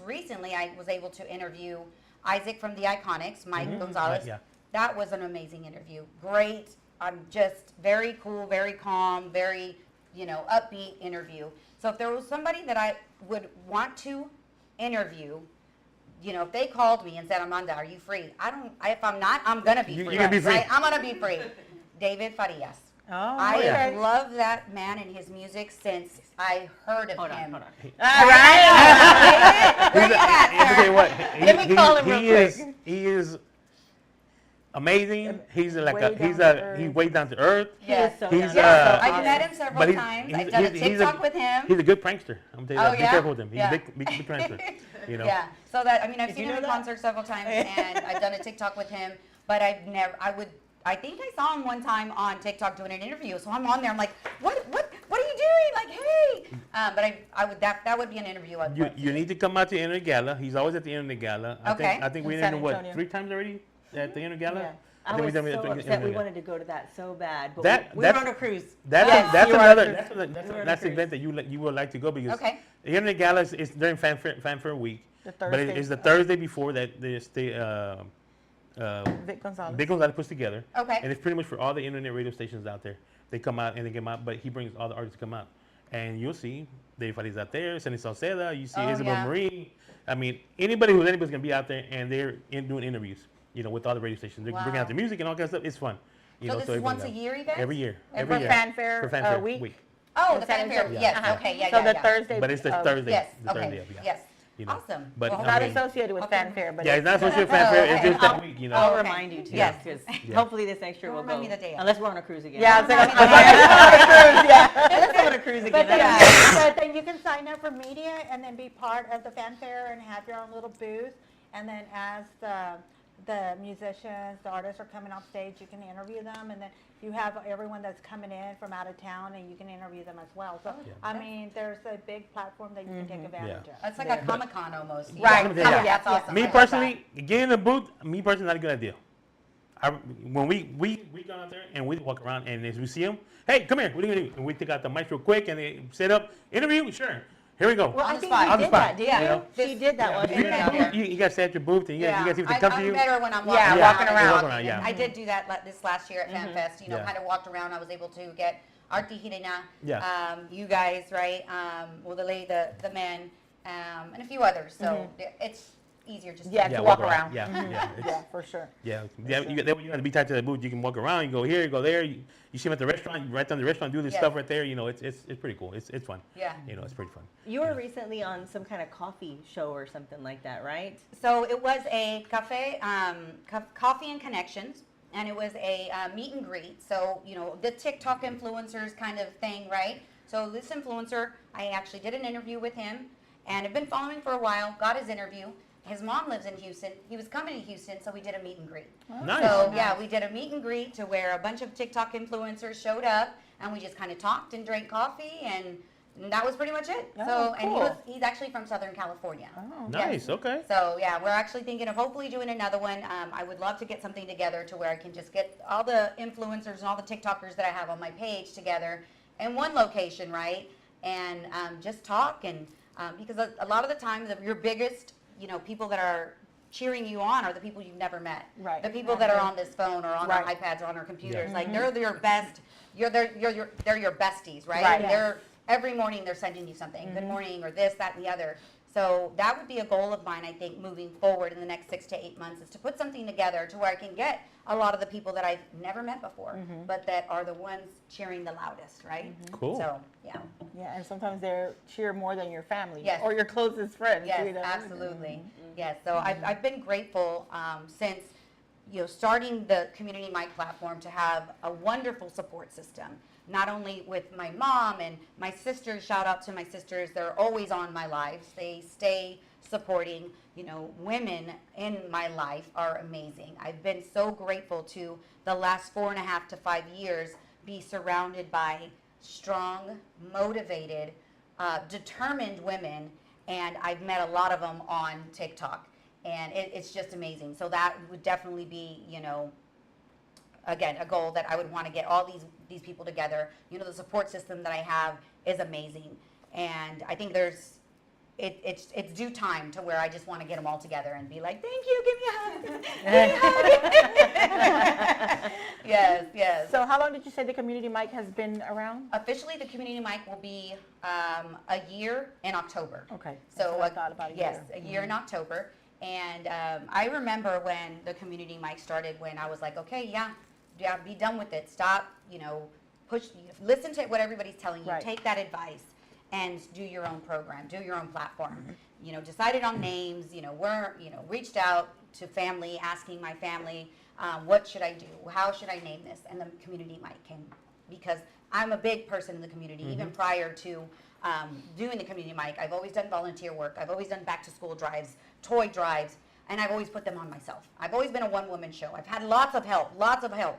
recently, I was able to interview Isaac from the Iconics, Mike Gonzalez. Yeah. That was an amazing interview. Great. I'm just very cool, very calm, very, upbeat interview. So if there was somebody that I would want to interview, if they called me and said, Amanda, are you free? If I'm not, I'm going to be free. You're gonna be free. Right? I'm going to be free. David Farias. Oh, I yeah. have loved that man and his music since I heard of him. Hold on. All right. Where you at, Let me sir? tell you what. Let me call him real quick. He is amazing. He's like Way he's down to earth. he's way down to earth. Yes. so He's Yeah, uh, I've met him several but times. I've done a TikTok with him. He's a good prankster. I'm telling you, Oh, that. Be yeah? careful with him. He's Yeah. a big prankster. Yeah. So that I've Did seen you him know in that? concert several times, and I've done a TikTok with him. But I think I saw him one time on TikTok doing an interview. So I'm on there. I'm like, what are you doing? Like, hey. But I would that would be an interview. I'd love to You do. need to come out to the Internet Gala. He's always at the Internet Gala. Okay. I think we In San interviewed Antonio. 3 times already at the Internet Gala. Yeah. I think was we done it so at the upset. Internet We Gala. wanted to go to that so bad. But That- we were that's- on a cruise. That's Yes. that's You are another true. that's We were on a that's the cruise. event that you would like to go because Okay. the Internet Gala is during fanfare week, The but it's the Thursday before that Vic Gonzalez. Big Gonzalez puts together. Okay. And it's pretty much for all the internet radio stations out there. They come out and they come out, but he brings all the artists to come out, and you'll see Dave Farias out there, Sunny Salceda. You see Oh, Isabel yeah. Marie. I mean, anybody's gonna be out there, and they're doing interviews. With all the radio stations. They bring Wow. out the music and all kind of stuff. It's fun. So this is everybody's once a out. year event? Every year. And Every for year. fanfare, For fanfare week? Oh, In the San fanfare. Antonio. Yes. Uh-huh. Okay. Yeah. So yeah, the yeah. Thursday. But it's the of- Thursday. Yes. The Okay. Thursday of, yeah. Yes. You know. Awesome. But Well, I Not mean, associated with Okay. fanfare, but yeah, it's not associated with Oh, fanfare. okay. It's just that I'll- week. I'll okay. remind you too. Yes. Because Yeah. hopefully this next year Don't we'll remind go. me the day of. Unless we're on a cruise again. Yeah, it's like Don't I'm remind me the day of. cruise, yeah. Let's go on a cruise But again. then, but then you can sign up for media and then be part of the fanfare and have your own little booth. and then as the musicians, the artists are coming off stage, you can interview them, and then you have everyone that's coming in from out of town, and you can interview them as well. So, I mean, there's a big platform that you can take advantage of. It's like a Comic-Con almost. Right. Yeah, that's awesome. Me I love personally, getting in the booth, not a good idea. When we go out there and we walk around, and as we see them, hey, come here, what are you gonna do? And we take out the mic real quick, and they set up interview. Sure, here we go. Well, I the think spot. you On the did spot, that, didn't you you? know? She did that one. You guys set your booth, and you guys see what they come to I'm you. better when I'm walking Yeah, around. walking and around. talking. Walking around, yeah. I did do that this last year at FanFest. You know, Yeah. kind of walked around. I was able to get Arti Hirena, Yeah. you guys, right? Well, the lady, the men, and a few others. So it's easier just Yeah, to to walk around. Yeah, yeah. it's- Yeah, for sure. Yeah, you got to be tied to the booth. You can walk around. You go here, you go there. You see them at the restaurant. You right down the restaurant, do this Yes. stuff right there. You know, it's pretty cool. It's fun. Yeah. You know, it's pretty fun. You were recently on some kind of coffee show or something like that, right? So it was a cafe, coffee and connections, and it was a meet and greet. So, you know, the TikTok influencers kind of thing, right? So this influencer, I actually did an interview with him, and I've been following for a while, got his interview. His mom lives in Houston. He was coming to Houston, so we did a meet and greet. Nice. So, yeah, we did a meet and greet to where a bunch of TikTok influencers showed up, and we just kind of talked and drank coffee, and that was pretty much it. Oh, So, and cool. he's actually from Southern California. Oh. Nice. Okay. So yeah, we're actually thinking of hopefully doing another one. I would love to get something together to where I can just get all the influencers and all the TikTokers that I have on my page together in one location, right? And just talk and because a lot of the times your biggest, you know, people that are cheering you on are the people you've never met. Right. The people that are on this phone or on Right. their iPads or on their computers. Yeah. Like they're your best. They're your besties, right? Right. And they're every morning they're sending you something. Good morning or this, that, and the other. So that would be a goal of mine, I think, moving forward in the next 6 to 8 months, is to put something together to where I can get a lot of the people that I've never met before, but that are the ones cheering the loudest, right? Cool. So, yeah. Yeah, and sometimes they're cheer more than your family Yes. or your closest friends. Yes, you know? absolutely. Yes, so I've been grateful since, you know, starting the Community Mic platform to have a wonderful support system. Not only with my mom and my sisters, shout out to my sisters, they're always on my lives. They stay supporting, you know, women in my life are amazing. I've been so grateful to the last 4.5 to 5 years be surrounded by strong, motivated, determined women, and I've met a lot of them on TikTok, and it's just amazing. So that would definitely be, you know, again, a goal that I would want to get all these people together. You know, the support system that I have is amazing, and I think it's due time to where I just want to get them all together and be like, thank you, give me a hug. Give me a hug. Yes, yes. So how long did you say the community mic has been around? Officially, the community mic will be a year in October. Okay. So That's what I thought about a yes, year. a year in October. And I remember when the community mic started, when I was like, okay, yeah, be done with it. Stop, you know, listen to what everybody's telling you. Right. Take that advice and do your own program, do your own platform. You know, decided on names. You know, reached out to family, asking my family, what should I do? How should I name this? And the community mic came, because I'm a big person in the community. Even prior to doing the community mic, I've always done volunteer work. I've always done back to school drives, toy drives, and I've always put them on myself. I've always been a one-woman show. I've had lots of help,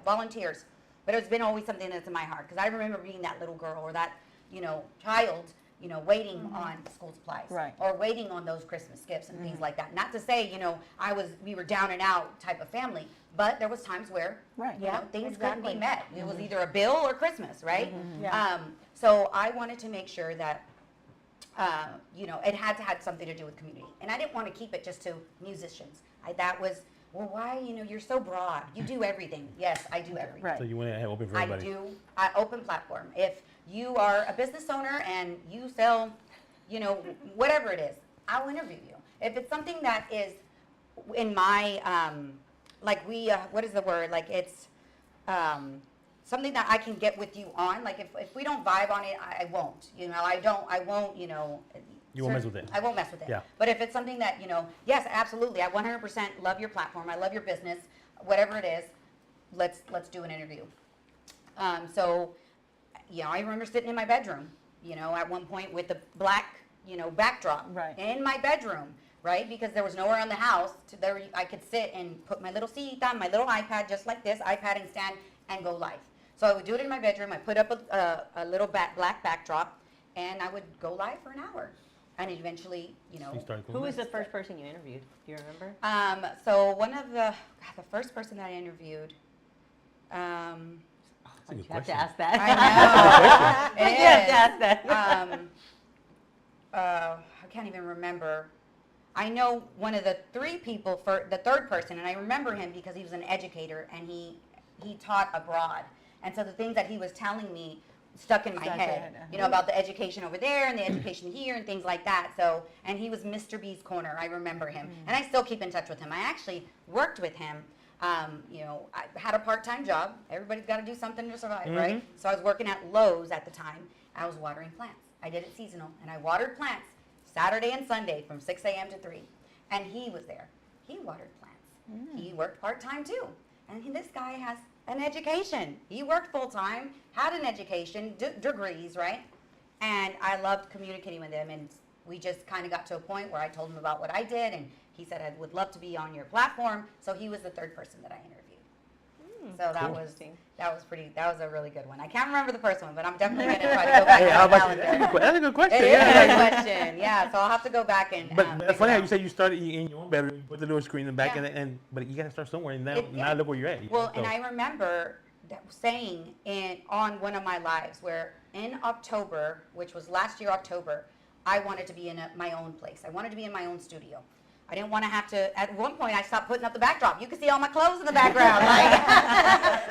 volunteers, but it's been always something that's in my heart, because I remember being that little girl or that, you know, child, you know, waiting on school supplies, Right. or waiting on those Christmas gifts and things like that. Not to say, you know, we were down and out type of family, but there was times where, Right, you yeah, know, things exactly. couldn't be met. It was either a bill or Christmas, right? Yeah. So I wanted to make sure that, you know, it had to have something to do with community. And I didn't want to keep it just to musicians. That was, well, why, you know, you're so broad. You do everything. Yes, I do everything. Right. So you want to have open for I everybody. do open platform. If you are a business owner and you sell, you know, whatever it is, I'll interview you. If it's something that is in my, what is the word? Like it's something that I can get with you on. Like if we don't vibe on it, I won't. You know, I won't, you know. You won't mess with it. I won't mess with it. Yeah. But if it's something that, you know, yes, absolutely, I 100% love your platform. I love your business, whatever it is, let's do an interview. So, you know, I remember sitting in my bedroom, you know, at one point with the black, you know, backdrop Right. in my bedroom, right? Because there was nowhere in the house there I could sit and put my little seat on my little iPad, just like this iPad, and stand and go live. So I would do it in my bedroom. I put up a little black backdrop, and I would go live for an hour. And eventually, Who was the first person you interviewed? Do you remember? So one of the first person that I interviewed. That's a good You have to question. ask that. I know. You have to ask that. I can't even remember. I know one of the three people for the third person, and I remember him because he was an educator and he taught abroad. And so the things that he was telling me stuck in my head, about the education over there and the education here and things like that. So, and he was Mr. B's Corner. I remember him, and I still keep in touch with him. I actually worked with him. I had a part-time job. Everybody's got to do something to survive, right? So I was working at Lowe's at the time. I was watering plants. I did it seasonal, and I watered plants Saturday and Sunday from 6 a.m. to 3. And he was there. He watered plants. He worked part-time too. And this guy has an education. He worked full-time, had an education, degrees, right? And I loved communicating with him. And we just kind of got to a point where I told him about what I did. And he said, I would love to be on your platform. So he was the third person that I interviewed. So that was a really good one. I can't remember the first one, but I'm definitely going to try to go back to my calendar. That's a good question. It is a good question, yeah. So I'll have to go back and. But it's funny how you said you started in your own bedroom, you put the little screen in the back, but you got to start somewhere, and now look where you're at. Well, and I remember saying on one of my lives where in October, which was last year October, I wanted to be in my own place. I wanted to be in my own studio. I didn't want to have to, at one point I stopped putting up the backdrop. You could see all my clothes in the background.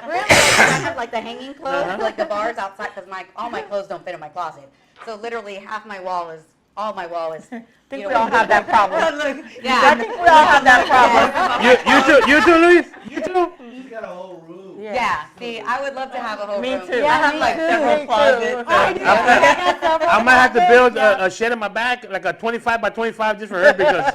Really? I have like the hanging clothes, like the bars outside, because all my clothes don't fit in my closet. So literally half my wall is, all my wall is. I think we all have that problem. Yeah. I think we all have that problem. You too, Luis? You too? She's got a whole room. Yeah. See, I would love to have a whole Me room. too. Yeah, I have me like too, several me closets. I might have to build a shed in my back, like a 25 by 25 just for her because,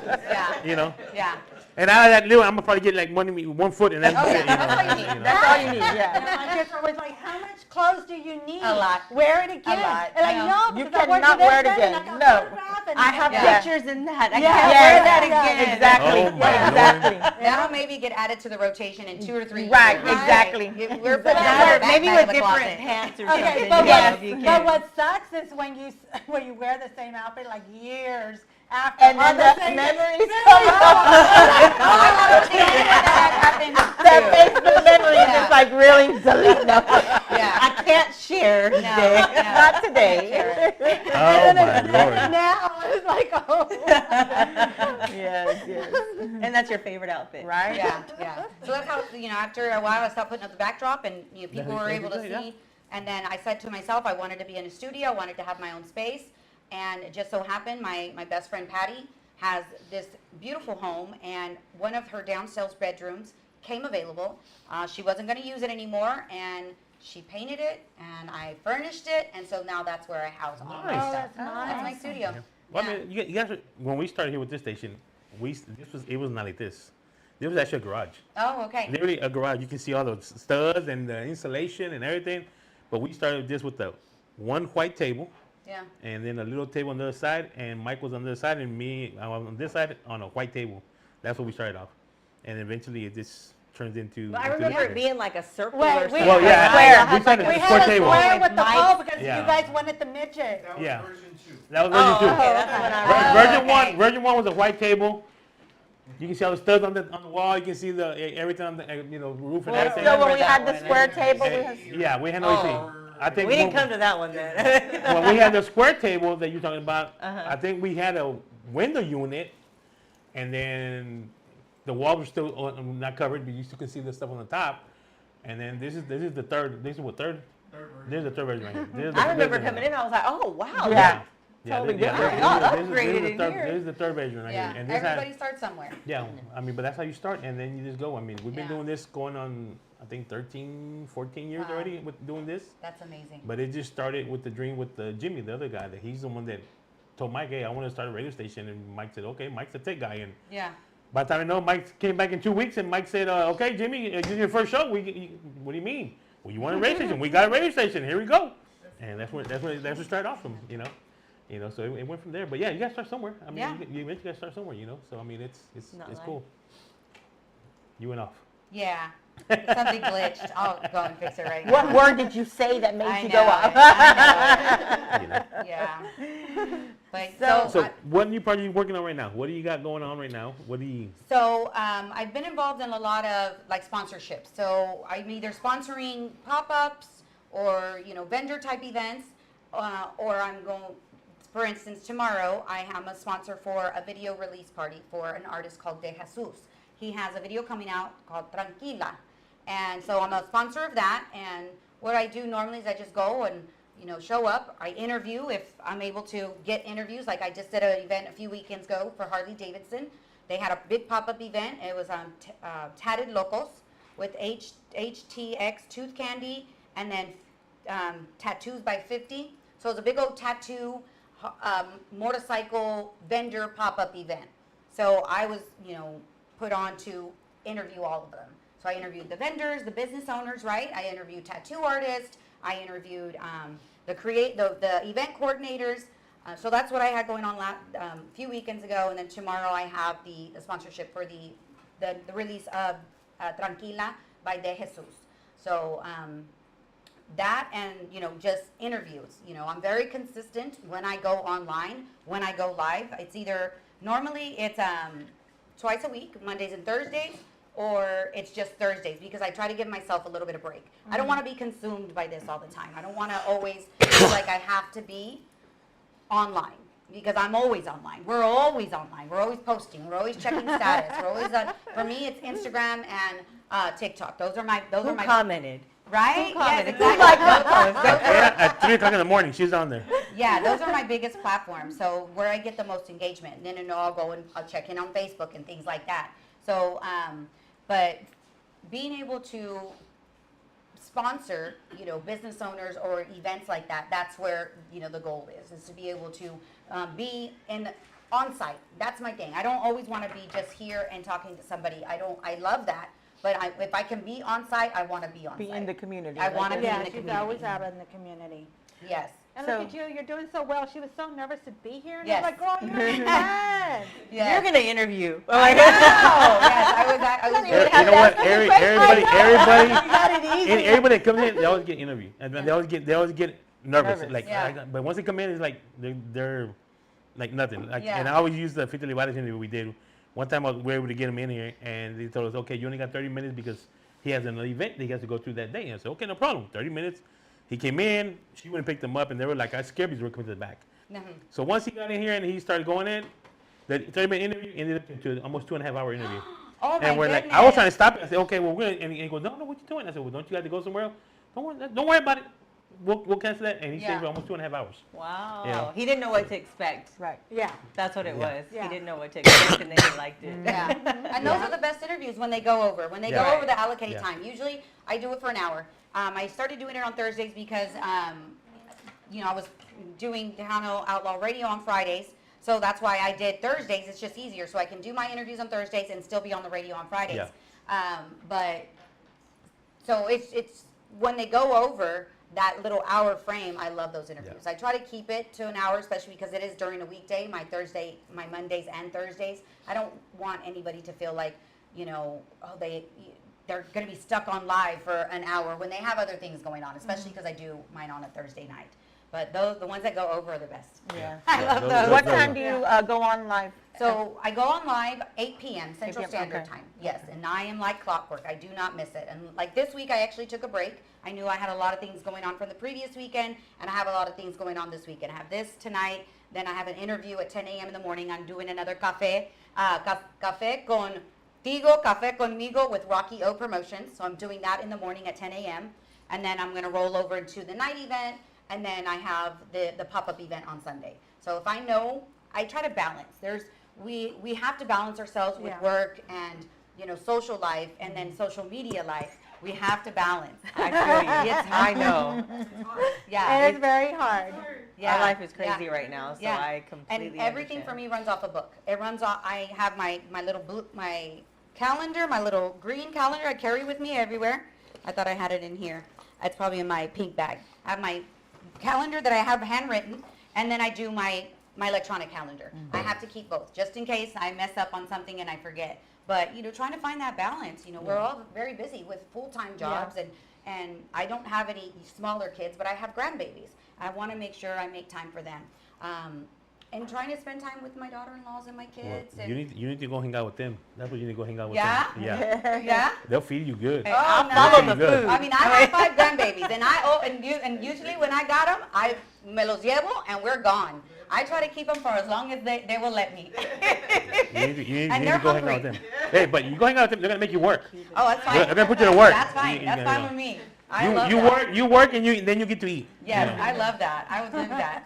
Yeah. Yeah. And out of that little, I'm going to probably get like 1 foot and then, Oh, yeah. That's all you need. That's all you need, And yeah. my kids are always like, how much clothes do you need? A lot. Wear it again. A lot. And like, I no, You because I wore cannot this wear it then, again. and I got No. photograph and I have Yeah. pictures in that. I Yeah. can't Yes. wear that Yeah. again. Exactly. Oh, my Lord. Exactly. That'll maybe get added to the rotation in 2 or 3 years. Right, exactly. We're putting that Maybe back with in the different closet. pants or Okay, something. but, Yeah, what, if you but can. what sucks is when you wear the same outfit like years after. And on then the the same memories day. come up. That That Facebook memory is just like really delete. No, Yeah. I can't share today. no. Not today. oh my Lord. Now it's like, oh. Yes, yes. And that's your favorite outfit, right? Yeah, yeah. So that's how, after a while I stopped putting up the backdrop and people were able to see. And then I said to myself, I wanted to be in a studio, I wanted to have my own space. And it just so happened, my best friend Patty has this beautiful home, and one of her downstairs bedrooms came available. She wasn't going to use it anymore, and she painted it, and I furnished it, and so now that's where I house all my Nice. stuff. That's That's my nice. studio. Well, I mean, you guys, when we started here with this station, it was not like this. This was actually a garage. Oh, okay. Literally a garage. You can see all the studs and the insulation and everything. But we started this with the one white table, Yeah. and then a little table on the other side, and Mike was on the other side, and me on this side on a white table. That's what we started off. And eventually it just turns into. But I into remember this it being like a circle Wait, or we- something. Well, yeah, Square. we started We the had square a table. square with the With pole mics. because Yeah. you guys wanted the midget. Yeah. Version 2. That was version 2. Okay, that's when I Version okay. Version 1 was a white table. You can see all the studs on the wall. You can see everything on the roof and Well, everything. so when we Remember had that the one. square table, we And- had, yeah, we had no AC. I think we didn't come to that one then. when we had the square table that you're talking about, Uh-huh. I think we had a window unit, and then the wall was still not covered, but you still can see the stuff on the top. And then this is the third. This is what third? This is the third version right here. This is the I third remember version. coming in, I was like, oh, wow. Yeah. Totally this- different. this- Oh, this is upgraded the in third- here. This is the third version right Yeah. here. And this Everybody had, starts somewhere. yeah, I mean, but that's how you start, and then you just go. I mean, we've been Yeah. doing this going on, I think 13, 14 years Wow. already with doing this. That's amazing. But it just started with the dream with Jimmy, the other guy, that he's the one that told Mike, hey, I want to start a radio station. And Mike said, okay, Mike's the tech guy. And Yeah. by the time I know, Mike came back in 2 weeks, and Mike said, okay, Jimmy, this is your first show. What do you mean? Well, you want a radio station? We got a radio station. Here we go. And that's where it started off from, You know, so it went from there. But yeah, you gotta start somewhere. I mean, Yeah. you eventually gotta start somewhere. You know, so I mean, it's Not it's lying. cool. You went off. Yeah. Something glitched. I'll go and fix it right now. What word did you say that made I you know go it. off? I You know. know it. Yeah. But So I- what new part are you working on right now? What do you got going on right now? What do you? So I've been involved in a lot of like sponsorships. So I'm either sponsoring pop-ups or vendor type events, or I'm going. For instance, tomorrow I am a sponsor for a video release party for an artist called Tejano. He has a video coming out called Tranquila, and so I'm a sponsor of that. And what I do normally is I just go and show up. I interview if I'm able to get interviews. Like I just did an event a few weekends ago for Harley Davidson. They had a big pop-up event. It was Tatted Locos with HTX Tooth Candy and then Tattoos by 50. So it's a big old tattoo motorcycle vendor pop-up event. So I was, put on to interview all of them. So I interviewed the vendors, the business owners, right? I interviewed tattoo artists. I interviewed the event coordinators. So that's what I had going on a few weekends ago. And then tomorrow I have the sponsorship for the release of Tranquila by De Jesus. So that and just interviews. I'm very consistent when I go online, when I go live. It's either normally it's twice a week, Mondays and Thursdays, or it's just Thursdays because I try to give myself a little bit of break. I don't want to be consumed by this all the time. I don't want to always feel like I have to be online because I'm always online. We're always online. We're always posting. We're always checking status. We're always for me, it's Instagram and TikTok. Those are my Who my commented? right? Who Yes, commented? exactly. Yeah, at 3:00 in the morning, she's on there. Yeah, those are my biggest platforms. So where I get the most engagement. And then I'll go and I'll check in on Facebook and things like that. So, but being able to sponsor, business owners or events like that, that's where, the goal is to be able to be on site. That's my thing. I don't always want to be just here and talking to somebody. I love that. But if I can be on site, I want to be on site. Be in the community. I want to be in Yeah, the she's community. always out in the community. Yes. And So- look at you, you're doing so well. She was so nervous to be here. And Yes. I was like, girl, you're fun. Yes. You're gonna interview. I know. Yes, I was really You know what? Everybody, got it easy. and everybody that comes in, they always get interviewed, and they always get nervous. Nervous. Like, Yeah. but once they come in, it's like they're like nothing. Like, Yeah. and I always use the 50 Levadas interview we did. One time we were able to get him in here, and they told us, okay, you only got 30 minutes because he has another event that he has to go through that day. And I said, okay, no problem. 30 minutes. He came in, she went and picked him up, and they were like, I scared because we were coming to the back. Mhm. So once he got in here and he started going in, the 30-minute interview ended up into almost 2.5-hour interview. Oh my And we're goodness. like, I was trying to stop it. I said, okay, well, we're gonna, and he goes, no, what you doing? I said, well, don't you have to go somewhere else? Don't worry about it. We'll cancel that. And he stayed Yeah. for almost 2.5 hours. Wow. Yeah. He didn't know what to expect. Right. Yeah. That's what it Yeah. was. Yeah. He didn't know what to expect, and then he liked it. Yeah, and those are the best interviews when they go over. When they go Yeah. over the allocated Yeah. time. Usually, I do it for an hour. I started doing it on Thursdays because, I was doing Tejano Outlaw Radio on Fridays. So that's why I did Thursdays. It's just easier. So I can do my interviews on Thursdays and still be on the radio on Fridays. Yeah. So it's when they go over that little hour frame, I love those interviews. Yeah. I try to keep it to an hour, especially because it is during a weekday, my Mondays and Thursdays. I don't want anybody to feel like, they're going to be stuck on live for an hour when they have other things going on, especially because I do mine on a Thursday night. But the ones that go over are the best. Yeah. I love those. What time do you go on live? So I go on live 8 p.m. Central 8 p.m., Standard okay. Time. Yes, and I am like clockwork. I do not miss it. And like this week, I actually took a break. I knew I had a lot of things going on from the previous weekend, and I have a lot of things going on this weekend. I have this tonight. Then I have an interview at 10 a.m. in the morning. I'm doing another café conmigo with Rocky O Promotions. So I'm doing that in the morning at 10 a.m. And then I'm going to roll over into the night event. And then I have the pop-up event on Sunday. So if I know, I try to balance. We have to balance ourselves with Yeah. work and social life and then social media life. We have to balance. I feel you. It's I know. Yeah. It is very hard. Yeah. Our life is crazy Yeah. right now, so Yeah. I completely And everything for me runs off a book. It runs off. I have my little my calendar, my little green calendar I carry with me everywhere. I thought I had it in here. It's probably in my pink bag. I have my calendar that I have handwritten, and then I do my electronic calendar. I have to keep both, just in case I mess up on something and I forget. But, trying to find that balance, we're all very busy with full-time jobs, and I don't have any smaller kids, but I have grandbabies. I want to make sure I make time for them. And trying to spend time with my daughter-in-laws and my kids. Well, you need to go hang out with them. That's what you need to go hang out with Yeah? them. Yeah. Yeah? They'll feed you good. Oh, I'll nice. follow the Good. food. I mean, I have 5 grandbabies, and usually when I got them, I me los llevo, and we're gone. I try to keep them for as long as they will let me. You need to And they're go hang out with them. Hey, but you go hang out with them, they're gonna make you work. Oh, that's fine. They're gonna put you to work. That's fine. That's fine with me. I love You that. work, and then you get to eat. Yes, I love that. I would do that.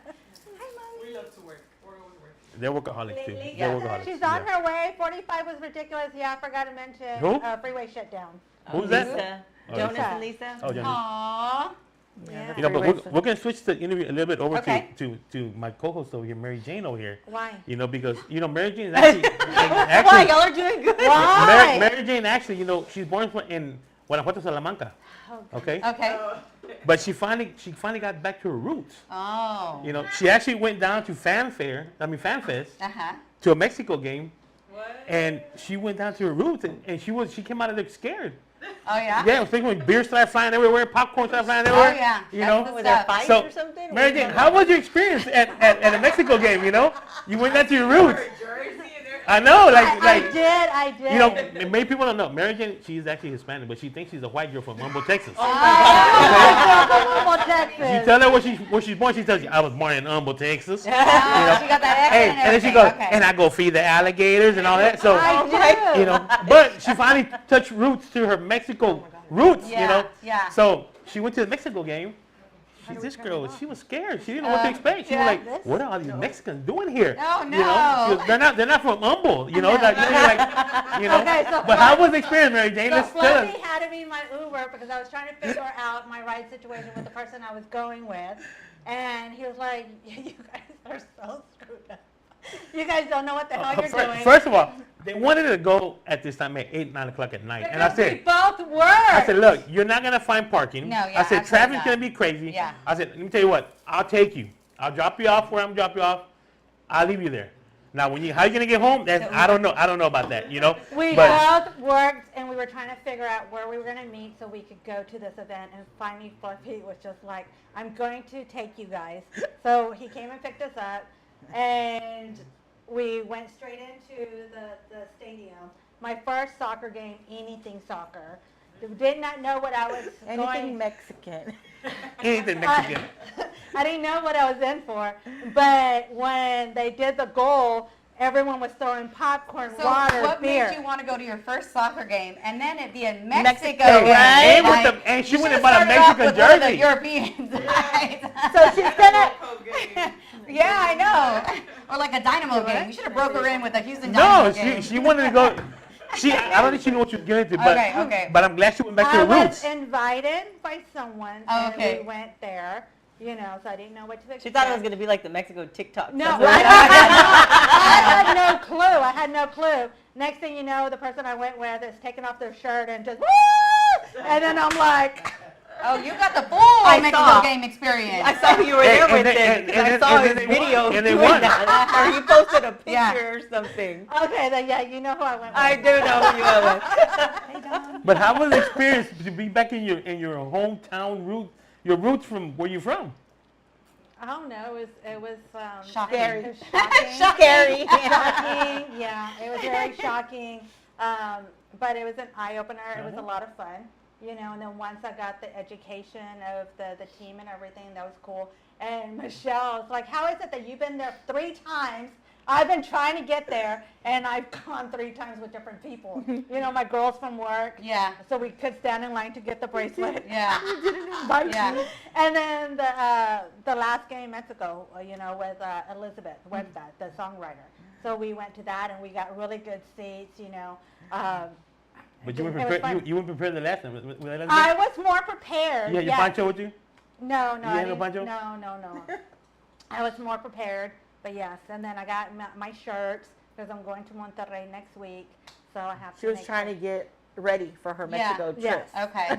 They're workaholics too. Lisa, They're workaholics. she's on Yeah. her way. 45 was ridiculous. Yeah, I forgot to mention. Who? Freeway shutdown. Who's that? Lisa. Oh, Jonas Lisa. and Lisa. Oh, Jonas. Aww. Yeah. You know, but we're gonna switch the interview a little bit over Okay. to my co-host over here, Mary Jane over here. Why? Because Mary Jane is actually Why? actually Y'all are doing good. Why? Mary Jane actually, she's born in Guanajuato, Salamanca. Okay. Okay. But she finally got back to her roots. Oh. She actually went down to FanFest Uh-huh. to a Mexico game. And she went down to her roots, and she came out of there scared. Oh, yeah? Yeah, especially when beer started flying everywhere, popcorn started flying everywhere. Oh, yeah. You That's know, the Was there stuff. fights So, or something? Mary Jane, how was your experience at a Mexico game? You went down to your roots. I know, I did. Many people don't know. Mary Jane, she's actually Hispanic, but she thinks she's a white girl from Humble, Texas. Humble, You Texas. tell her where she's born, she tells you, I was born in Humble, Texas. She got that Hey, accent and then she everything. goes, Okay. and I go feed the alligators and all that. So, I do. but she finally touched roots to her Mexico roots, Yeah, yeah. So she went to the Mexico game. This girl, she was scared. She didn't know what to expect. She was like, "What are all these Mexicans doing here?" Oh, You know, no. She goes, they're not from Humble. Like, Okay, so But how was the experience, Mary Jane? So Let's tell Fluffy us. had to be my Uber because I was trying to figure out my ride situation with the person I was going with. And he was like, you guys are so screwed up. You guys don't know what the hell you're doing. First of all, they wanted to go at this time at 8, 9 o'clock at night. And I Because we said, both were. look, you're not going to find parking. No, yeah, I said, absolutely traffic's not. going to be crazy. Yeah. I said, let me tell you what, I'll take you. I'll drop you off where I'm drop you off. I'll leave you there. Now, how you going to get home? I don't know. I don't know about that, We But both worked and we were trying to figure out where we were going to meet so we could go to this event. And finally, Fluffy was just like, I'm going to take you guys. So he came and picked us up and we went straight into the stadium. My first soccer game, anything soccer. Did not know what I was Anything Mexican. anything Mexican. I didn't know what I was in for. But when they did the goal, everyone was throwing popcorn, So water, what beer. made you want to go to your first soccer game and then it be in Mexico? Right? And she you went and should've bought a started off Mexican with one of the jersey. Europeans, right? So she's gonna. Yeah, I know. Or like a Dynamo game. You should have broke her in with a Houston No, Dynamo game. she wanted to go. I don't think she knew what she was getting into, but Okay. but I'm glad she went back to I her was roots. invited by someone, Oh, and okay. we went there. So I didn't know what to expect. She thought it was going to be like the Mexico TikTok. No, festival. I had no clue. I had no clue. Next thing you know, the person I went with is taking off their shirt and just woo! And then I'm like, Oh, you got the full Mexico saw. game experience. I saw you were Hey, there and with they- it and- because and I saw then his they won. video And they doing won. that. Or he posted a picture Yeah. or something. okay, then yeah, you know who I went with. I do know who you were with. But how was the experience to be back in your hometown root, your roots from where you from? I don't know. It was Shocking. It was shocking. Scary. Shocking. Yeah, it was very shocking. But it was an eye opener. It was a lot of fun. And then once I got the education of the team and everything, that was cool. And Michelle's like, how is it that you've been there 3 times? I've been trying to get there, and I've gone 3 times with different people. My girls from work. Yeah. So we could stand in line to get the bracelet. Yeah. You didn't invite Yeah. me. And then the last game in Mexico, with Elizabeth Webster, the songwriter. So we went to that, and we got really good seats. But you it weren't was prepared. fun. You weren't prepared the last time. Was that last I game? was more prepared. You had your yes. poncho with you? No, You I had no didn't. poncho? No. I was more prepared, but yes. And then I got my shirts because I'm going to Monterrey next week, so I have to. She was make trying to sure. get ready for her Mexico trip. Yes. Okay.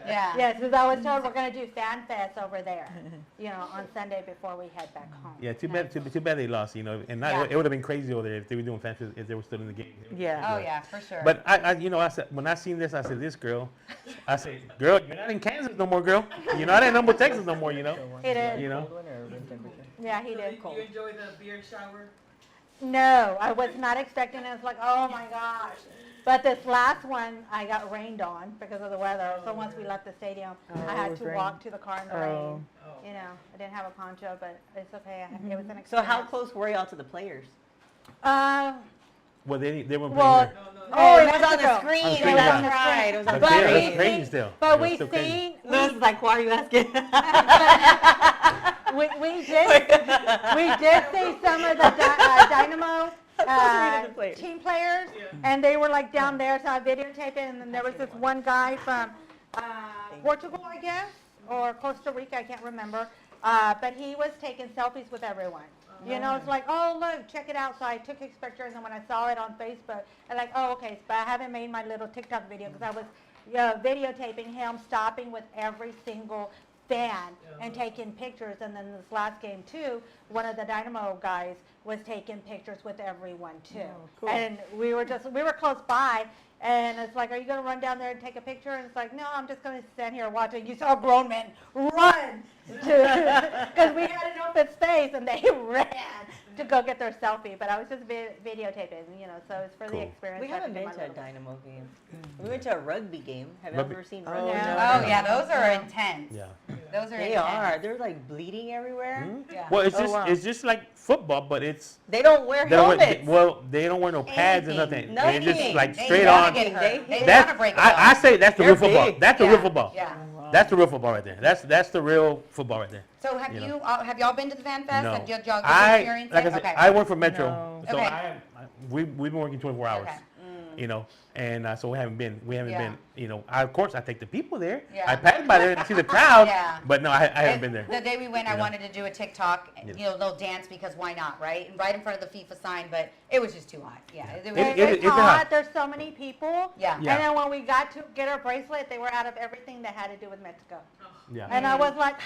Yeah. Yes, because I was told we're going to do Fan Fest over there, on Sunday before we head back home. Yeah, too bad they lost, and Yeah. it would have been crazy over there if they were doing fantasy if they were still in the game. Yeah. Oh yeah, for sure. But I said when I seen this, I said, this girl, girl, you're not in Kansas no more, girl. You're not in Humble, Texas no more, He did. Yeah, he did. You enjoy the beard shower? No, I was not expecting it. It's like, oh my gosh. But this last one, I got rained on because of the weather. So once we left the stadium, I it had was to rain. walk to the car in the Oh. rain. I didn't have a poncho, but it's okay. It was an experience. So how close were y'all to the players? Uh, Well, they weren't playing well, here. Oh, it was on the Mexico. screen. On the Oh, screen, that's yeah. right. It was on But the yeah, screen. it's crazy still. But It's we still crazy. seen, Lewis is like, why are you asking? we did see some of the Dynamo read the players. team players, and they were like down there, so I videotaped it, and then there was this one guy from Portugal, I guess, or Costa Rica, I can't remember, but he was taking selfies with everyone. It's like, oh, look, check it out. So I took his picture, and then when I saw it on Facebook, I'm like, oh, okay, but I haven't made my little TikTok video because I was videotaping him stopping with every single fan and taking pictures. And then this last game, too, one of the Dynamo guys was taking pictures with everyone, too. cool. And we were close by. And it's like, are you going to run down there and take a picture? And it's like, no, I'm just going to stand here watching. You saw grown men run because we had an open space, and they ran to go get their selfie. But I was just videotaping, so it's for Cool. the experience. We haven't been to a Dynamo game. We went to a rugby game. Have you Rugby. ever seen Oh, rugby? yeah. Oh yeah, those are intense. Yeah. Those are They intense. are. They're like bleeding everywhere. Yeah. Well, it's Oh, just wow. it's just like football, but it's They don't wear they don't helmets. they don't wear no pads and Anything. nothing. They're just like They straight wanna on. get hurt. They That's wanna break it I off. say that's the They're real football. big. That's the real football. Yeah. That's the real football right there. That's the real football right there. So have You know. you have y'all been to the Fan Fest? No. Have y'all get to I experience like it? I said, Okay. I work for Metro, No. so Okay. we've been working 24 hours. Okay. And so we haven't been. Yeah. Of course, I take the people there. Yeah. I pass by there and see the crowd. Yeah. But no, I haven't been there. The day we went, I know. wanted to do a TikTok, they'll dance because why not, right? And right in front of the FIFA sign, but it was just too hot. Yeah. It was, It's It's hot. hot. There's so many people. Yeah. Yeah. And then when we got to get our bracelet, they were out of everything that had to do with Mexico. Yeah. And I was like,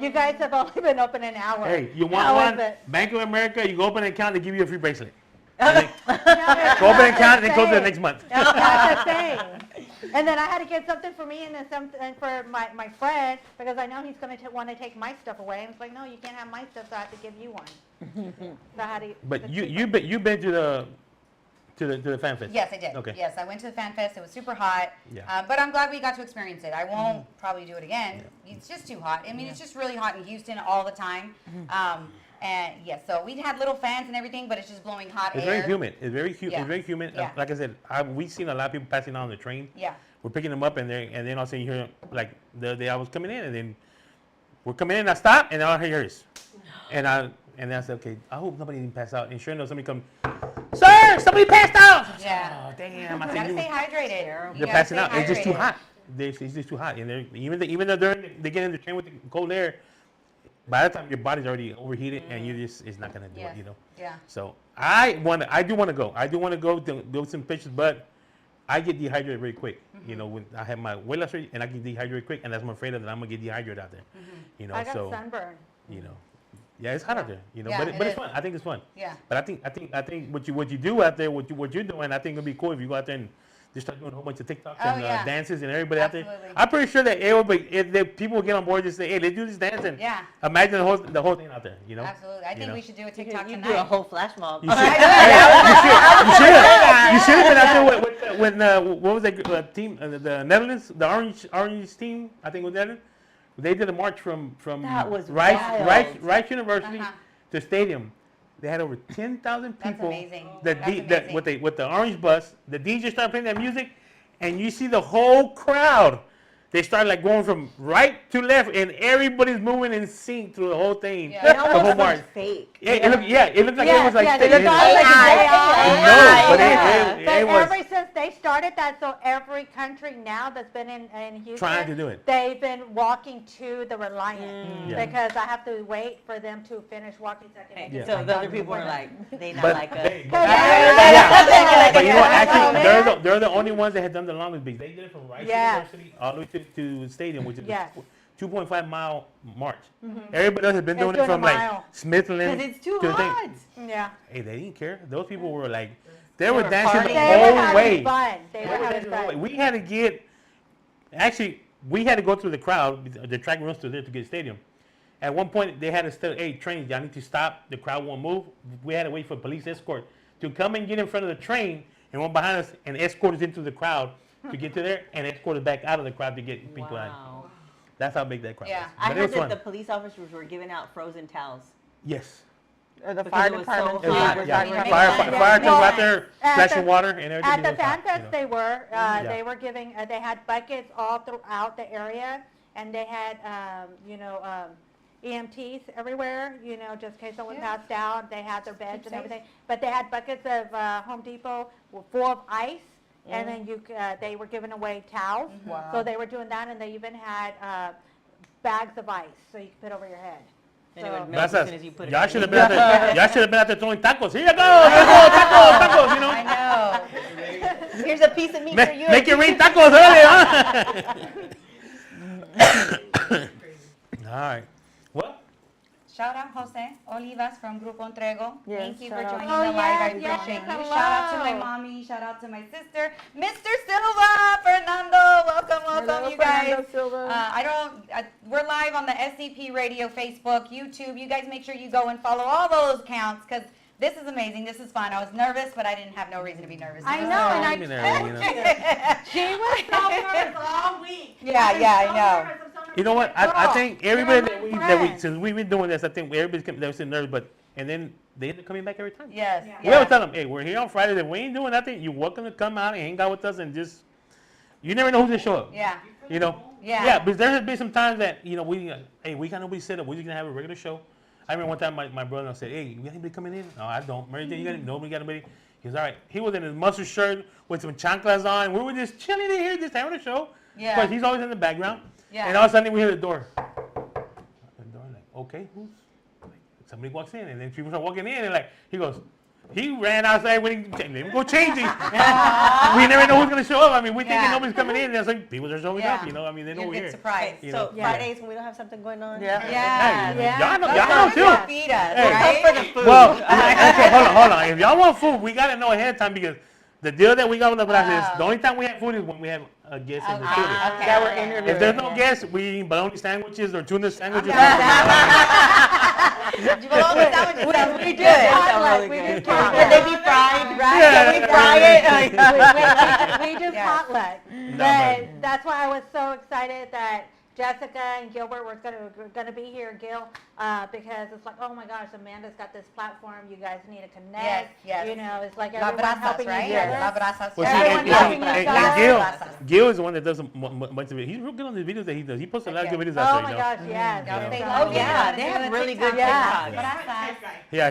you guys have only been open an hour. Hey, you want How is one? it? Bank of America, you go open an account, they give you a free bracelet. No, it's Go open an not account, the and it goes to the same. next month. It's not the same. And then I had to get something for me and then something for my friend because I know he's going to want to take my stuff away. And it's like, no, you can't have my stuff, so I have to give you one. So I had to. But you've been to the Fan Fest. Yes, I did. Okay. Yes, I went to the Fan Fest. It was super hot. Yeah. But I'm glad we got to experience it. I won't probably do it again. It's just too hot. I mean, it's just really hot in Houston all the time. And yes, so we had little fans and everything, but it's just blowing hot It's air. very humid. It's very Yeah. It's very humid. Yeah. Like I said, we've seen a lot of people passing on the train. Yeah. We're picking them up, and then all of a sudden you hear, like the other day I was coming in, and then we're coming in, I stop, and all I hear is, and I said, okay, I hope nobody didn't pass out. And sure enough, somebody comes, sir, somebody passed out. I said, Yeah. oh damn! I You said, gotta stay hydrated. You they're gotta passing stay out. It's just too hydrated. hot. It's just too hot, and even though they get in the train with the cold air, by the time your body's already overheated, and it's not gonna do Yes. it, Yeah. So I do want to go. I do want to go do some pictures, but I get dehydrated very quick. When I have my weight loss rate, and I get dehydrated quick, and that's what I'm afraid of, that I'm gonna get dehydrated out there. I got so sunburn. yeah, it's hot out there. Yeah, but it it's is. fun. I think it's fun. Yeah. But I think what you do out there, what you're doing, I think it'll be cool if you go out there and just start doing a whole bunch of TikToks Oh, and yeah. dances and everybody out there. Absolutely. I'm pretty sure that if people will get on board and say, hey, let's do this dance and Yeah. imagine the whole thing out there. Absolutely. I think we should do a TikTok You tonight. do a whole flash mob. You should, you should have been out there when what was that team? The Netherlands, the orange team. I think it was Netherlands. They did a march from That was Rice wild. University to stadium. They had over 10,000 That's people. amazing. That That's amazing. with the orange bus. The DJ started playing that music, and you see the whole crowd. They started like going from right to left, and everybody's moving in sync through the whole thing. Yeah. It The whole almost march. looked fake. Yeah, it looked like it was like yeah, fake. they looked like No, but But it was ever since they started that, so every country now that's been in Houston, trying to do it. they've been walking to the Reliant Yeah. because I have to wait for them to finish walking so I can make Yeah. it So to the my other people are appointment. like, they not But like us. But you know, actually, they're the only ones that had done the longest because they did it from Rice University all the way to the stadium, which is Yes. 2.5 mile march. Everybody else has been It's doing it doing a from like mile. Smithland. Because it's too to the thing. hot. Yeah. Hey, they didn't care. Those people were like, they were were dancing the partying. They were whole having way. fun. They They were were having dancing the whole way. fun. We had to get, actually, we had to go through the crowd. The track runs through there to get to the stadium. At one point, they had to say, hey, train, y'all need to stop. The crowd won't move. We had to wait for police escort to come and get in front of the train and run behind us and escort us into the crowd to get to there and escort us back out of the crowd to get people out. Wow. That's how big that crowd Yeah. was. I But it heard was that fun. the police officers were giving out frozen towels. Yes. Or the Because fire it was so department. It was Yeah, hot, we're yeah. talking about Fire that. trucks Yeah. were out there At splashing the- water and everything. At the It was hot, Fan Fest, you know. they were. Yeah. They were giving. They had buckets all throughout the area, and they had, EMTs everywhere. Just in case someone passed out. They had their beds and everything. But they had buckets of Home Depot full of ice, and then they were giving away towels. Wow. So they were doing that, and they even had bags of ice so you could put over your head. And it would So- melt That's as us. soon as you put it Y'all in. should have been out there. Y'all should have been out there throwing tacos. Here you go, tacos, you know. I know. Here's a piece of meat for you. Make it rain tacos early, huh? All right. Well, Shout out Jose Olivas from Grupo Entrego. Yes, Thank you for shout out. joining Oh, the live. I yes, yes, appreciate you. hello. Shout out to my mommy. Shout out to my sister, Mr. Silva, Fernando. Welcome, Hello, you guys. Fernando Silva. We're live on the SCP Radio, Facebook, YouTube. You guys make sure you go and follow all those accounts because this is amazing. This is fun. I was nervous, but I didn't have no reason to be nervous. I It was know, fun. and I you know. She was so nervous all week. Yeah, I know. You know what? I think everybody that we friends. since we've been doing this, I think everybody's they was nervous, and then they end up coming back every time. Yes. We always tell them, hey, we're here on Friday. If we ain't doing nothing, you're welcome to come out and hang out with us and just. You never know who's gonna show up. Yeah. You know. Yeah. Yeah, but there has been some times that we got nobody set up. We're just gonna have a regular show. I remember one time my brother said, hey, you got anybody coming in? No, I don't. Mary Jane, nobody got anybody. He was all right. He was in his mustard shirt with some chanclas on. We were just chilling in here, just having a show. Yeah. Because he's always in the background. Yeah. And all of a sudden we hear the door. The door, like, okay, who's? Like, somebody walks in, and then people start walking in, and he goes. He ran outside when he let him go changing. We never know who's gonna show up. I mean, we thinking Yeah. nobody's coming in. There's like people are showing Yeah. up. You know, I mean, they know You'll we're get here. surprised. You So know? Fridays when we don't have something going on. Yeah. Yeah. Hey, Yeah. y'all know That's too. how feed us, Hey. right? Come for the food. Well, okay, hold on. If y'all want food, we gotta know ahead of time because the deal that we got with the Brazos is the only time we have food is when we have a guest in the studio. Okay. That we're interviewing. If there's no guests, we eat bologna sandwiches or tuna sandwiches. Bologna sandwiches sounds We good. did sounds potluck. really We good. did Can potluck. they be fried? Right? Yeah. Can we fry it? We do Yeah. potluck. but- But that's why I was so excited that Jessica and Gilbert were gonna be here, Gil, because it's like, oh my gosh, Amanda's got this platform. You guys need to connect. Yes. It's like La everyone brasas, helping right? each other. La brasas. Well, Everyone see, helping each other. Gil is the one that does a bunch of it. He's real good on the videos that he does. He posts a lot of good videos out Oh there. my You know? gosh, yes. Y'all yes, stay yes. low. Oh yeah, they have really good Yeah. TikToks. Yeah,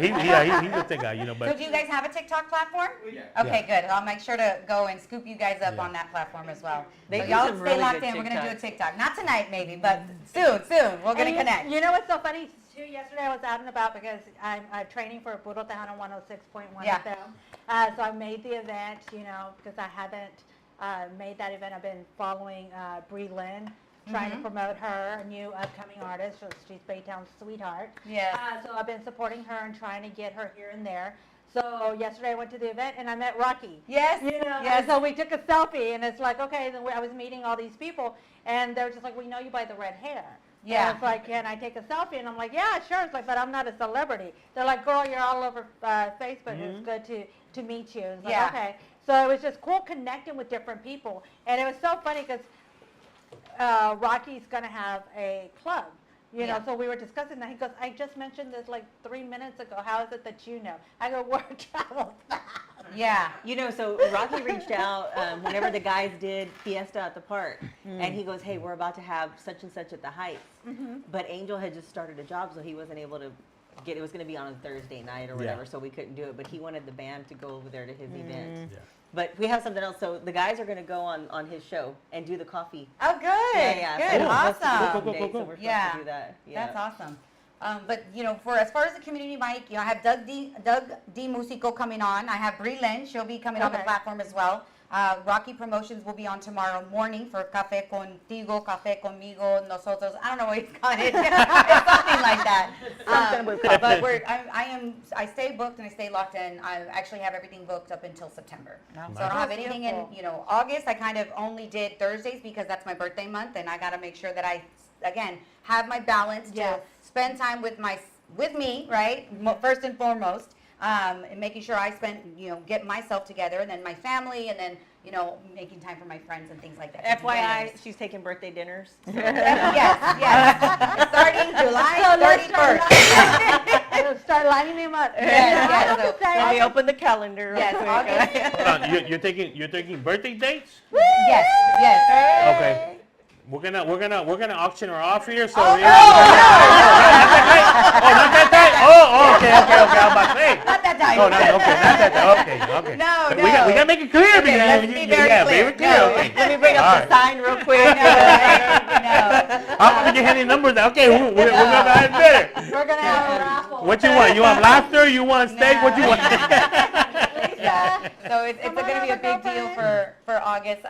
he's a thick guy, you know. So But do you guys have a TikTok platform? Yeah. Okay, good. I'll make sure to go and scoop you guys up Yeah. on that platform as well. They So do y'all some stay really locked good in. We're gonna do a TikToks. TikTok. Not tonight, maybe, but soon. We're gonna And connect. You know what's so funny too? Yesterday I was out and about because I'm training for Puro Tejano 106.1 Yeah. FM. So I made the event, because I haven't made that event. I've been following Bree Lynn, trying to promote her, a new upcoming artist. She's Baytown's sweetheart. Yes. So I've been supporting her and trying to get her here and there. So yesterday I went to the event and I met Rocky. Yes. And Yes. so we took a selfie, and it's like, okay, then I was meeting all these people, and they're just like, we know you by the red hair. Yeah. And it's like, can I take a selfie? And I'm like, yeah, sure. It's like, but I'm not a celebrity. They're like, girl, you're all over Facebook. It's good to meet you. It's like, Yeah. okay. So it was just cool connecting with different people, and it was so funny because Rocky's going to have a club. You know, so we were discussing that. He goes, I just mentioned this like 3 minutes ago. How is it that you know? I go, word travels fast. Yeah. You know, so Rocky reached out whenever the guys did Fiesta at the park. And he goes, hey, we're about to have such and such at the Heights. But Angel had just started a job, so he wasn't able to it was going to be on a Thursday night or whatever, so we couldn't do it. But he wanted the band to go over there to his event. Yeah. But we have something else. So the guys are going to go on his show and do the coffee. Oh, good. Yeah, good. So Awesome. So we're supposed to do that. Yeah. That's awesome. But you know, for as far as the community mic, you know, I have Doug D Musico coming on. I have Brie Lynn. She'll be coming on the platform as well. Rocky Promotions will be on tomorrow morning for Café Contigo, Café Conmigo, Nosotros. I don't know what he's called it. It's something like that. But I stay booked and I stay locked in. I actually have everything booked up until September. So I don't have anything in, you know, August. I kind of only did Thursdays because that's my birthday month, and I got to make sure that I, again, have my balance to spend time with me, right? First and foremost. And making sure I spend, you know, get myself together, and then my family, and then, you know, making time for my friends and things like that. FYI, she's taking birthday dinners. Yes. Starting July 31st. Start lining him up. Let me open the calendar. Yes, Hold on, you're taking birthday dates? Yes. Okay. We're gonna auction her off here. So Oh, not that tight. Okay. I'm about to say. Not that tight. Oh, no, okay, not that tight. Okay. No. We gotta make it clear. Okay, let's be very clear. Okay. Let me bring up the sign real quick. I'm gonna get any numbers. Okay, we're gonna have better. We're going to have a raffle. What you want? You want laughter? You want steak? What you want? Yeah. So it's going to be a big deal for August.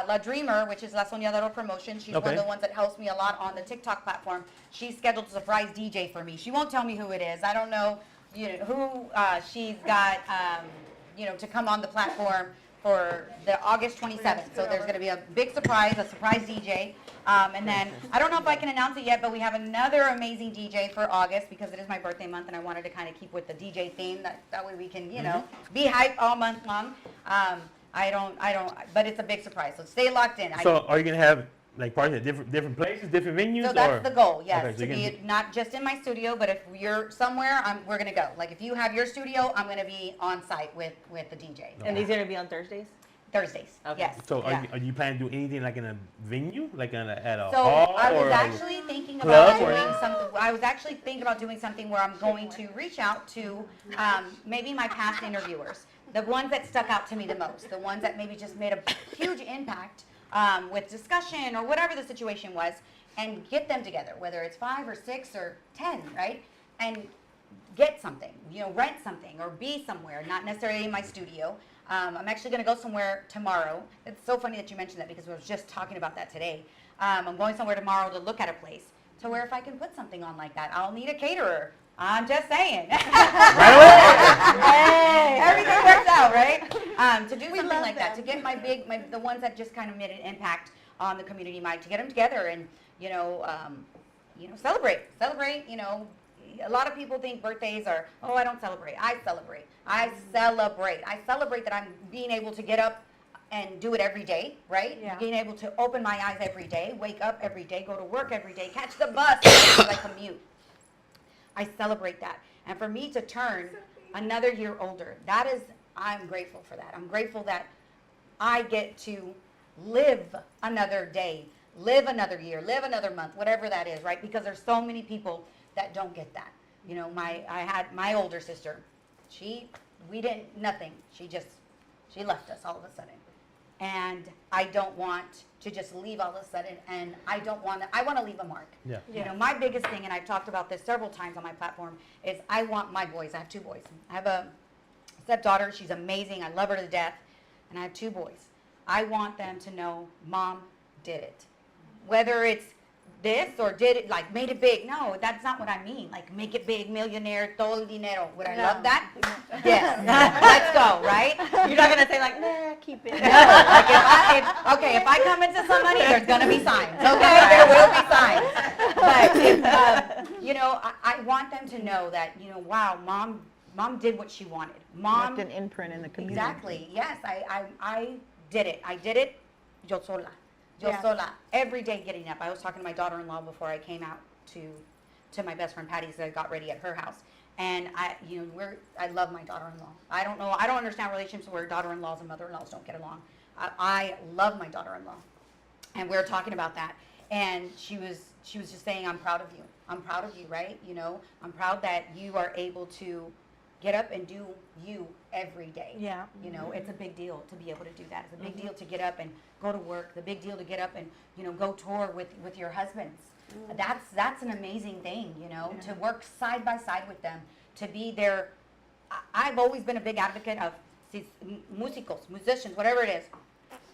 La Dreamer, which is La Soñadora Promotion, she's one of the ones that helps me a lot on the TikTok platform. She's scheduled to surprise DJ for me. She won't tell me who it is. I don't know, who she's got, to come on the platform for the August 27th. So there's going to be a big surprise, a surprise DJ. And then, I don't know if I can announce it yet, but we have another amazing DJ for August because it is my birthday month and I wanted to kind of keep with the DJ theme. That way we can, be hyped all month long. I don't, but it's a big surprise. So stay locked in. So are you gonna have like parties at different places, different venues? So that's the goal, yes. Okay, so to be not just in my studio, but if you're somewhere, we're gonna go. Like if you have your studio, I'm gonna be on site with the DJ. Okay. And these are gonna be on Thursdays? Thursdays, okay. yes. So are you planning to do anything like in a venue, like at a so hall? I was or actually thinking about club doing something. I was actually thinking about doing something where I'm going to reach out to maybe my past interviewers. The ones that stuck out to me the most, the ones that maybe just made a huge impact with discussion or whatever the situation was, and get them together, whether it's 5 or 6 or 10, right? And get something, rent something or be somewhere, not necessarily in my studio. I'm actually going to go somewhere tomorrow. It's so funny that you mentioned that because we were just talking about that today. I'm going somewhere tomorrow to look at a place to where if I can put something on like that, I'll need a caterer. I'm just saying. Everything works out, right? To do something like that, to get the ones that just kind of made an impact on the community mic, to get them together and, celebrate. A lot of people think birthdays are, I don't celebrate. I celebrate. I celebrate that I'm being able to get up and do it every day, right? Yeah. Being able to open my eyes every day, wake up every day, go to work every day, catch the bus as I commute. I celebrate that. And for me to turn another year older, I'm grateful for that. I'm grateful that I get to live another day, live another year, live another month, whatever that is, right? Because there's so many people that don't get that. I had my older sister. We didn't, nothing. She left us all of a sudden. And I don't want to just leave all of a sudden, and I want to leave a mark. Yeah. My biggest thing, and I've talked about this several times on my platform, is I want my boys. I have 2 boys. I have a stepdaughter. She's amazing. I love her to death. And I have 2 boys. I want them to know Mom did it. Whether it's this or did it, like made it big. No, that's not what I mean. Like make it big, millionaire, todo el dinero. Would I love that? Yes. Let's go, right? You're not going to say like, nah, keep it. No, like if I come into some money, there's going to be signs. Okay, there will be signs. But, I want them to know that, wow, Mom did what she wanted. Mom left an imprint in the community. Exactly. Yes, I did it. I did it. Yo sola. Every day getting up. I was talking to my daughter-in-law before I came out to my best friend Patty's that got ready at her house. And I love my daughter-in-law. I don't understand relationships where daughter-in-laws and mother-in-laws don't get along. I love my daughter-in-law, and we were talking about that. And she was just saying, I'm proud of you. I'm proud of you, right? You know, I'm proud that you are able to get up and do you every day. Yeah. You know, it's a big deal to be able to do that. It's a big deal to get up and go to work. The big deal to get up and, you know, go tour with your husbands. That's an amazing thing, you know, to work side by side with them, to be there. I've always been a big advocate of musicians, whatever it is.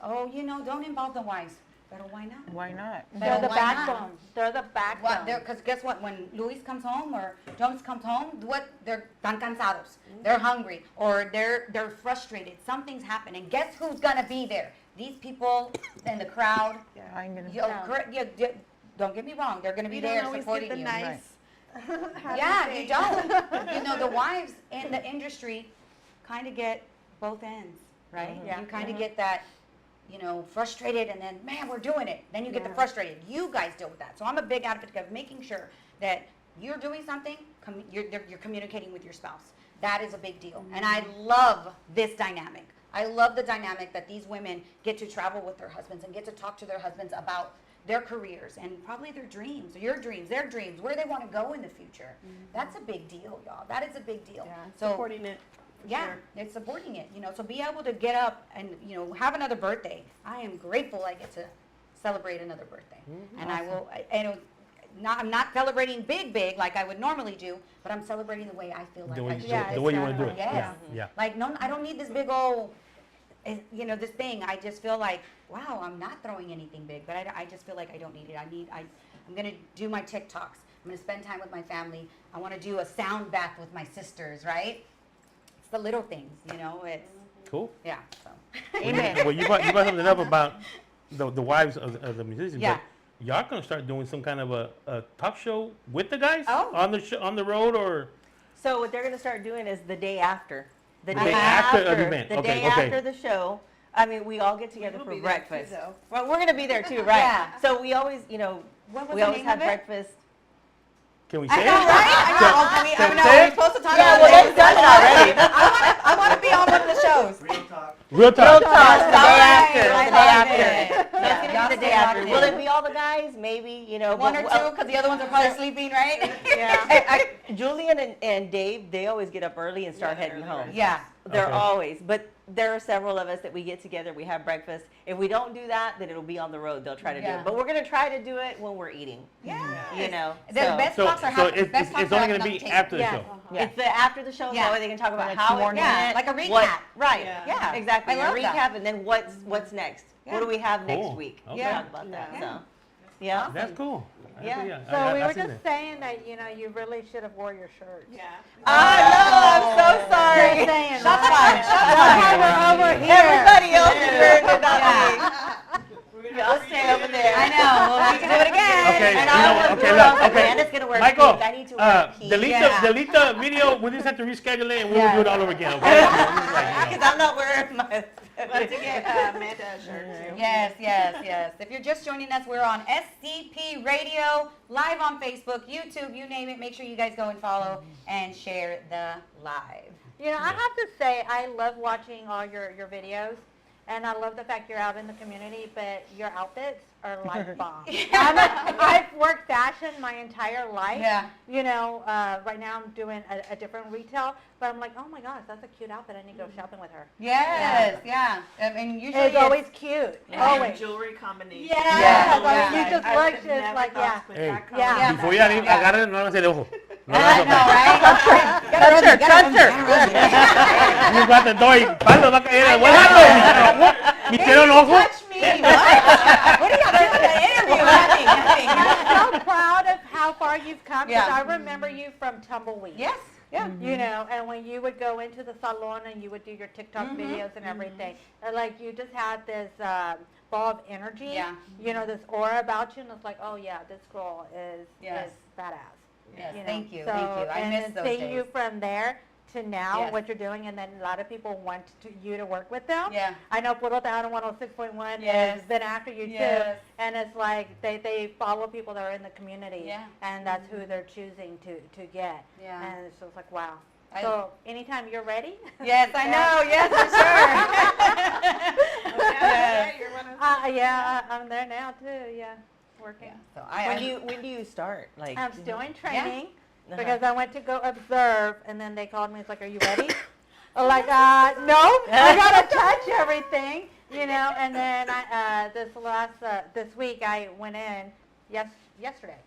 Oh, you know, don't involve the wives. But why not? Why not? They're the why not? backbone. They're the backbone. Because guess what? When Luis comes home or Jones comes home, they're tan cansados. They're hungry or they're frustrated. Something's happened, and guess who's gonna be there? These people in the crowd. Yeah, I'm gonna. Don't get me wrong. They're gonna be You there don't always supporting get the you. nice. Yeah, you don't. You know, the wives in the industry kind of get both ends, right? Yeah. You kind of get that, you know, frustrated, and then, man, we're doing it. Then you get the frustrated. You guys deal with that. So I'm a big advocate of making sure that you're doing something, you're communicating with your spouse. That is a big deal. And I love this dynamic. I love the dynamic that these women get to travel with their husbands and get to talk to their husbands about their careers and probably their dreams, your dreams, their dreams, where they want to go in the future. That's a big deal, y'all. That is a big deal. Yeah, So supporting it. yeah, it's supporting it, you know, so be able to get up and, you know, have another birthday. I am grateful I get to celebrate another birthday. And I will, I'm not celebrating big like I would normally do, but I'm celebrating the way I feel like I should. The way you want to do it. Yes. Yeah. Like, no, I don't need this big old, you know, this thing. I just feel like, wow, I'm not throwing anything big, but I just feel like I don't need it. I'm going to do my TikToks. I'm going to spend time with my family. I want to do a sound bath with my sisters, right? The little things, you know, it's Cool. yeah. So Amen. Well, you brought something up about the wives of the musicians. Yeah. But y'all gonna start doing some kind of a talk show with the guys Oh. on the road, or So what they're going to start doing is the day after. The day after the event. The Okay, day okay. after the show. I mean, we all get together We'll for be there too, breakfast. though. Well, we're going to be there too, right? Yeah. So we always, you know, what was we the always name have of it? breakfast. can we I say know, it? right? I know. I mean, Can we know. say We're it? supposed to talk Yeah, about well, it. they've done it already. I want to be on one of the shows. Real talk. Real talk, the day after, I the day love after. it. So it's Yeah, going y'all to be the stay day after. locked Will in. it be all the guys? Maybe, you know. One or two, because the other ones are probably sleeping, right? Yeah. Julian and Dave, they always get up early and start heading home. Yeah. They're Okay. always, but there are several of us that we get together, we have breakfast. If we don't do that, then it'll be on the road. They'll try to do Yeah. it. But we're going to try to do it when we're eating. Yeah. You know. The so- best So talks are happening. it's only gonna be after the show. Yeah. It's the after the show, Yeah. that way they can talk about next how it morning. went. Yeah, like a recap. What, right. Yeah. Yeah. Exactly. I love a recap that. and then what's next? Yeah. What do we have next Cool. week? Okay. Yeah. Talk about that. Yeah. So, yeah. That's cool. Yeah. So we I were see just saying that, you know, you really should have wore your shirt. Yeah. I'm so sorry. Just saying, Shots right? fired. Over here. Everybody else is wearing it, not Yeah. me. Y'all stay over there. I know. We'll have to do it again. Okay, And you I know, was okay, wrong. look, okay. Amanda's gonna wear Michael, pink. I need to wear pink. delete the video. We just have to reschedule it, and we'll Yeah. do it all over again. Okay? Because I'm not wearing my. Let's get Amanda a shirt too. Yes. If you're just joining us, we're on SCP Radio, live on Facebook, YouTube, you name it. Make sure you guys go and follow and share the live. You know, I have to say, I love watching all your videos, and I love the fact you're out in the community, but your outfits are like bomb. I've worked fashion my entire life. Yeah. You know, right now I'm doing a different retail, but I'm like, oh my gosh, that's a cute outfit. I need to go shopping with her. Yes, yeah. I mean, usually It's always cute. Always. Jewelry combination. Yeah. Yeah. I mean, you just I look would just never like, thought yeah. to put Hey. that Yeah. color. Before you agarren el, no hagan ese de ojo. No I hagan know, eso. right? Un guante doy, palo va a caer el vuelo. ¿Me hicieron ojo? Touch me. What are y'all doing in the interview? Nothing. I'm so proud of how far you've come, because Yeah. I remember you from Tumbleweed. Yes. Yeah. You know, and when you would go into the salon and you would do your TikTok videos and everything, and like you just had this ball of energy, Yeah. you know, this aura about you, and it's like, oh yeah, this girl is Yes. badass. Yes. You know? Thank you. So, Thank you. I and miss then those seeing days. you from there to now, Yes. what you're doing, and then a lot of people want you to work with them. Yeah. I know Puro Tejano 106.1 Yes. has been after you Yes. too, and it's like they follow people that are in the community, Yeah. and that's who they're choosing to get. Yeah. And it's just like, wow. I- So anytime you're ready. Yes, I know. Yes, for sure. Yeah, you're one of Yeah, I'm there now too. Yeah, working. So When do you start? Like I'm still in training Uh-huh. because I went to go observe, and then they called me. It's like, "Are you ready?" I'm like, no, I gotta touch everything, you know. And then this week I went in. Yesterday.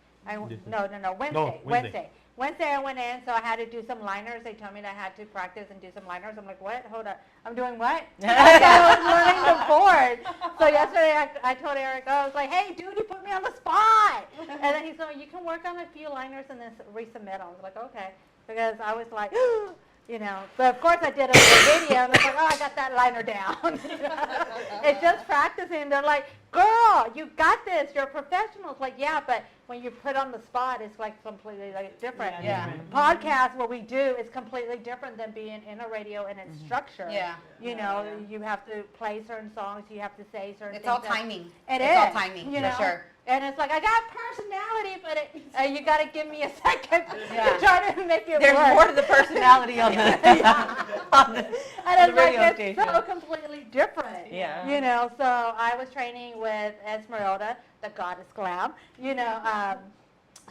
Wednesday. Wednesday I went in, so I had to do some liners. They told me that I had to practice and do some liners. I'm like, what? Hold up. I'm doing what? I was learning the board. So yesterday I told Eric, I was like, hey, dude, you put me on the spot. And then he said, you can work on a few liners and then resubmit them. I was like, okay. Because I was like, you know. But of course I did a little video, and I was like, oh, I got that liner down. It's just practicing. They're like, girl, you got this. You're a professional. It's like, yeah, but when you put on the spot, it's like completely like different. Yeah. Podcast, what we do is completely different than being in a radio and its structure. Yeah. You know, you have to play certain songs. You have to say certain It's things. all timing. It's all timing, you for know? sure. And it's like, I got personality, but you got to give me a second Yeah. to try to make it There's work. more to the personality on the on the, And on the it's like, radio it's station. so completely different. Yeah. You know, so I was training with Esmeralda, the goddess glam, you know,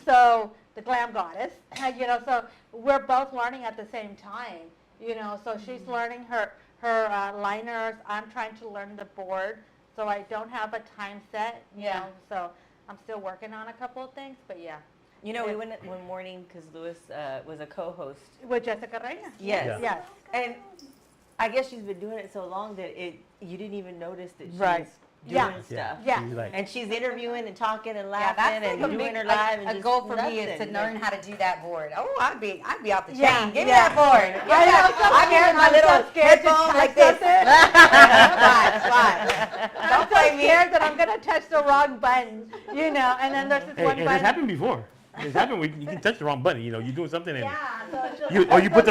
so the glam goddess, you know, so we're both learning at the same time, you know, so she's learning her liners. I'm trying to learn the board, so I don't have a time set, you know, so I'm still working on a couple of things, but yeah. You know, we went one morning because Louis was a co-host. With Jessica Reyes? Yes. Yes. And I guess she's been doing it so long that you didn't even notice that she's Right. doing Yeah. stuff. Yeah. She's like, And she's interviewing and talking and Yeah, laughing that's and like a doing big, her live and a just goal for me is to nothing. learn how to do that board. Oh, I'd be out the chain. Yeah, Give me yeah. that board. Give me that. I'm here in my I'm little so scared to headphones touch like this. Watch. I'm Don't so play me. scared that I'm going to touch the wrong button, you know, and then there's this hey, one this button. happened before. It's happened. You can touch the wrong button. You know, you're doing something and Yeah, so it's just, you put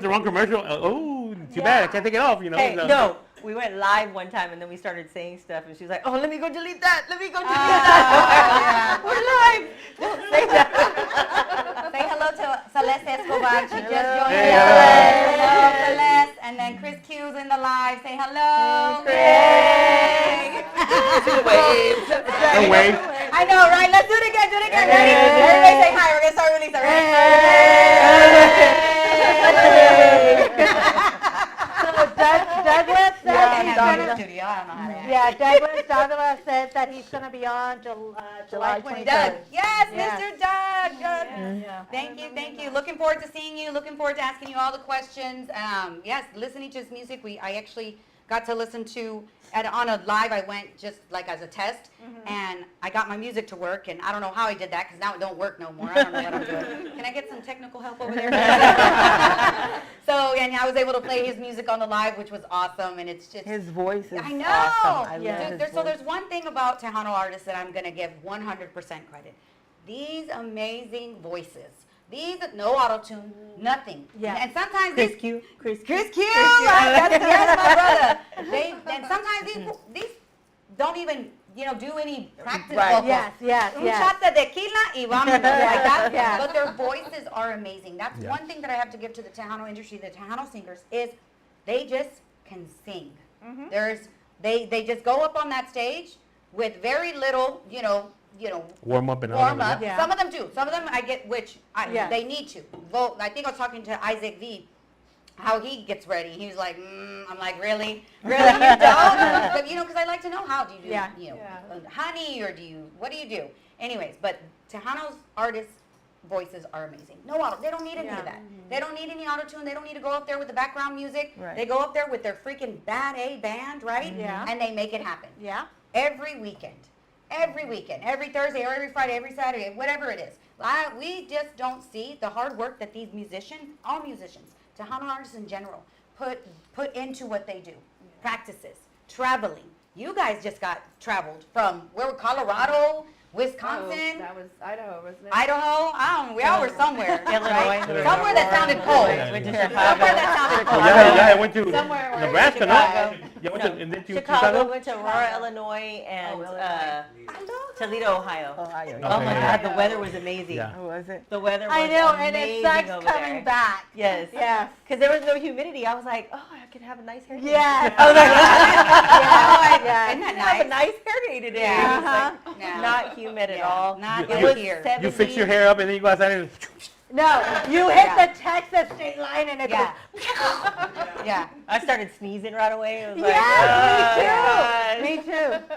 the wrong commercial. Oh, too bad. I can't take it off. You know. Hey, So- no, we went live one time and then we started saying stuff and she was like, oh, let me go delete that. Let me go delete that. We're live. Don't say that. Say hello to Celeste Escobar. She just joined Hey, us. Hello, Celeste. And then Chris Q's in the live. Say hello. Hey, Craig. No way. I know, right? Let's do it again. Do it again. Ready? Everybody say hi. We're going to start with Lisa. So Douglas said I he's have gonna, a studio. I don't know how to Douglas said that he's going to be on July 23rd. Doug. Yes, Yes. Mr. Doug. Yeah. Thank you. Looking forward to seeing you. Looking forward to asking you all the questions. Yes, listening to his music. I actually got to listen to on a live. I went just like as a test, and I got my music to work. And I don't know how I did that because now it don't work no more. I don't know what I'm doing. Can I get some technical help over there? So, and I was able to play his music on the live, which was awesome. And it's just His voice is I know. awesome. I Yeah. love Dude, his so voice. there's one thing about Tejano artists that I'm going to give 100% credit. These amazing voices. These, no auto-tune, nothing. Yeah. And sometimes Chris these, Q. Chris Q, yes, my brother. And sometimes these don't even, do any practice vocals. Yes. Un shot de tequila y vámonos, like that. Yeah. But their voices are amazing. That's Yeah. one thing that I have to give to the Tejano industry, the Tejano singers, is they just can sing. They just go up on that stage with very little, Warm up and all warm that. up. Yeah. Some of them do. Some of them I get, Yeah. they need to. I think I was talking to Isaac V. How he gets ready. He was like, I'm like, really? Really? You don't? But, because I like to know how do you do, Yeah. honey, or what do you do? Anyways, but Tejano's artists' voices are amazing. No auto. They don't need any of that. They don't need any auto-tune. They don't need to go up there with the background music. Right. They go up there with their freaking bad A band, right? Yeah. And they make it happen. Yeah. Every weekend, every Thursday or every Friday, every Saturday, whatever it is. We just don't see the hard work that these all musicians, Tejano artists in general, put into what they do. Practices, traveling. You guys just got traveled from Colorado, Wisconsin, That was Idaho, wasn't it? Idaho. We all were somewhere. Illinois. Right? Somewhere that sounded cold. Went to Somewhere Chicago. that sounded Well, cold. yeah, I went to Somewhere where Nebraska, Chicago. no? Yeah, went to, and then to Chicago, went to Aurora, Illinois, and Illinois. Toledo, Ohio. Ohio. Oh my yeah. God, the weather was amazing. Yeah. Oh, was it? The weather was I know, and amazing it sucks over coming there. back. Yes. Yes. Because there was no humidity. I was like, oh, I could have a nice hair day. Yes. I was like, Yes. Isn't I that have a nice? nice hair day today. Yeah. It was like, No. not humid at Yeah, all. not it You- was here. 70. You fix your hair up and then you go outside and No, you hit Yeah. the Texas state line and it Yeah. goes. Yeah. I started sneezing right away. It was like, Yes, oh, me too. God. Me too.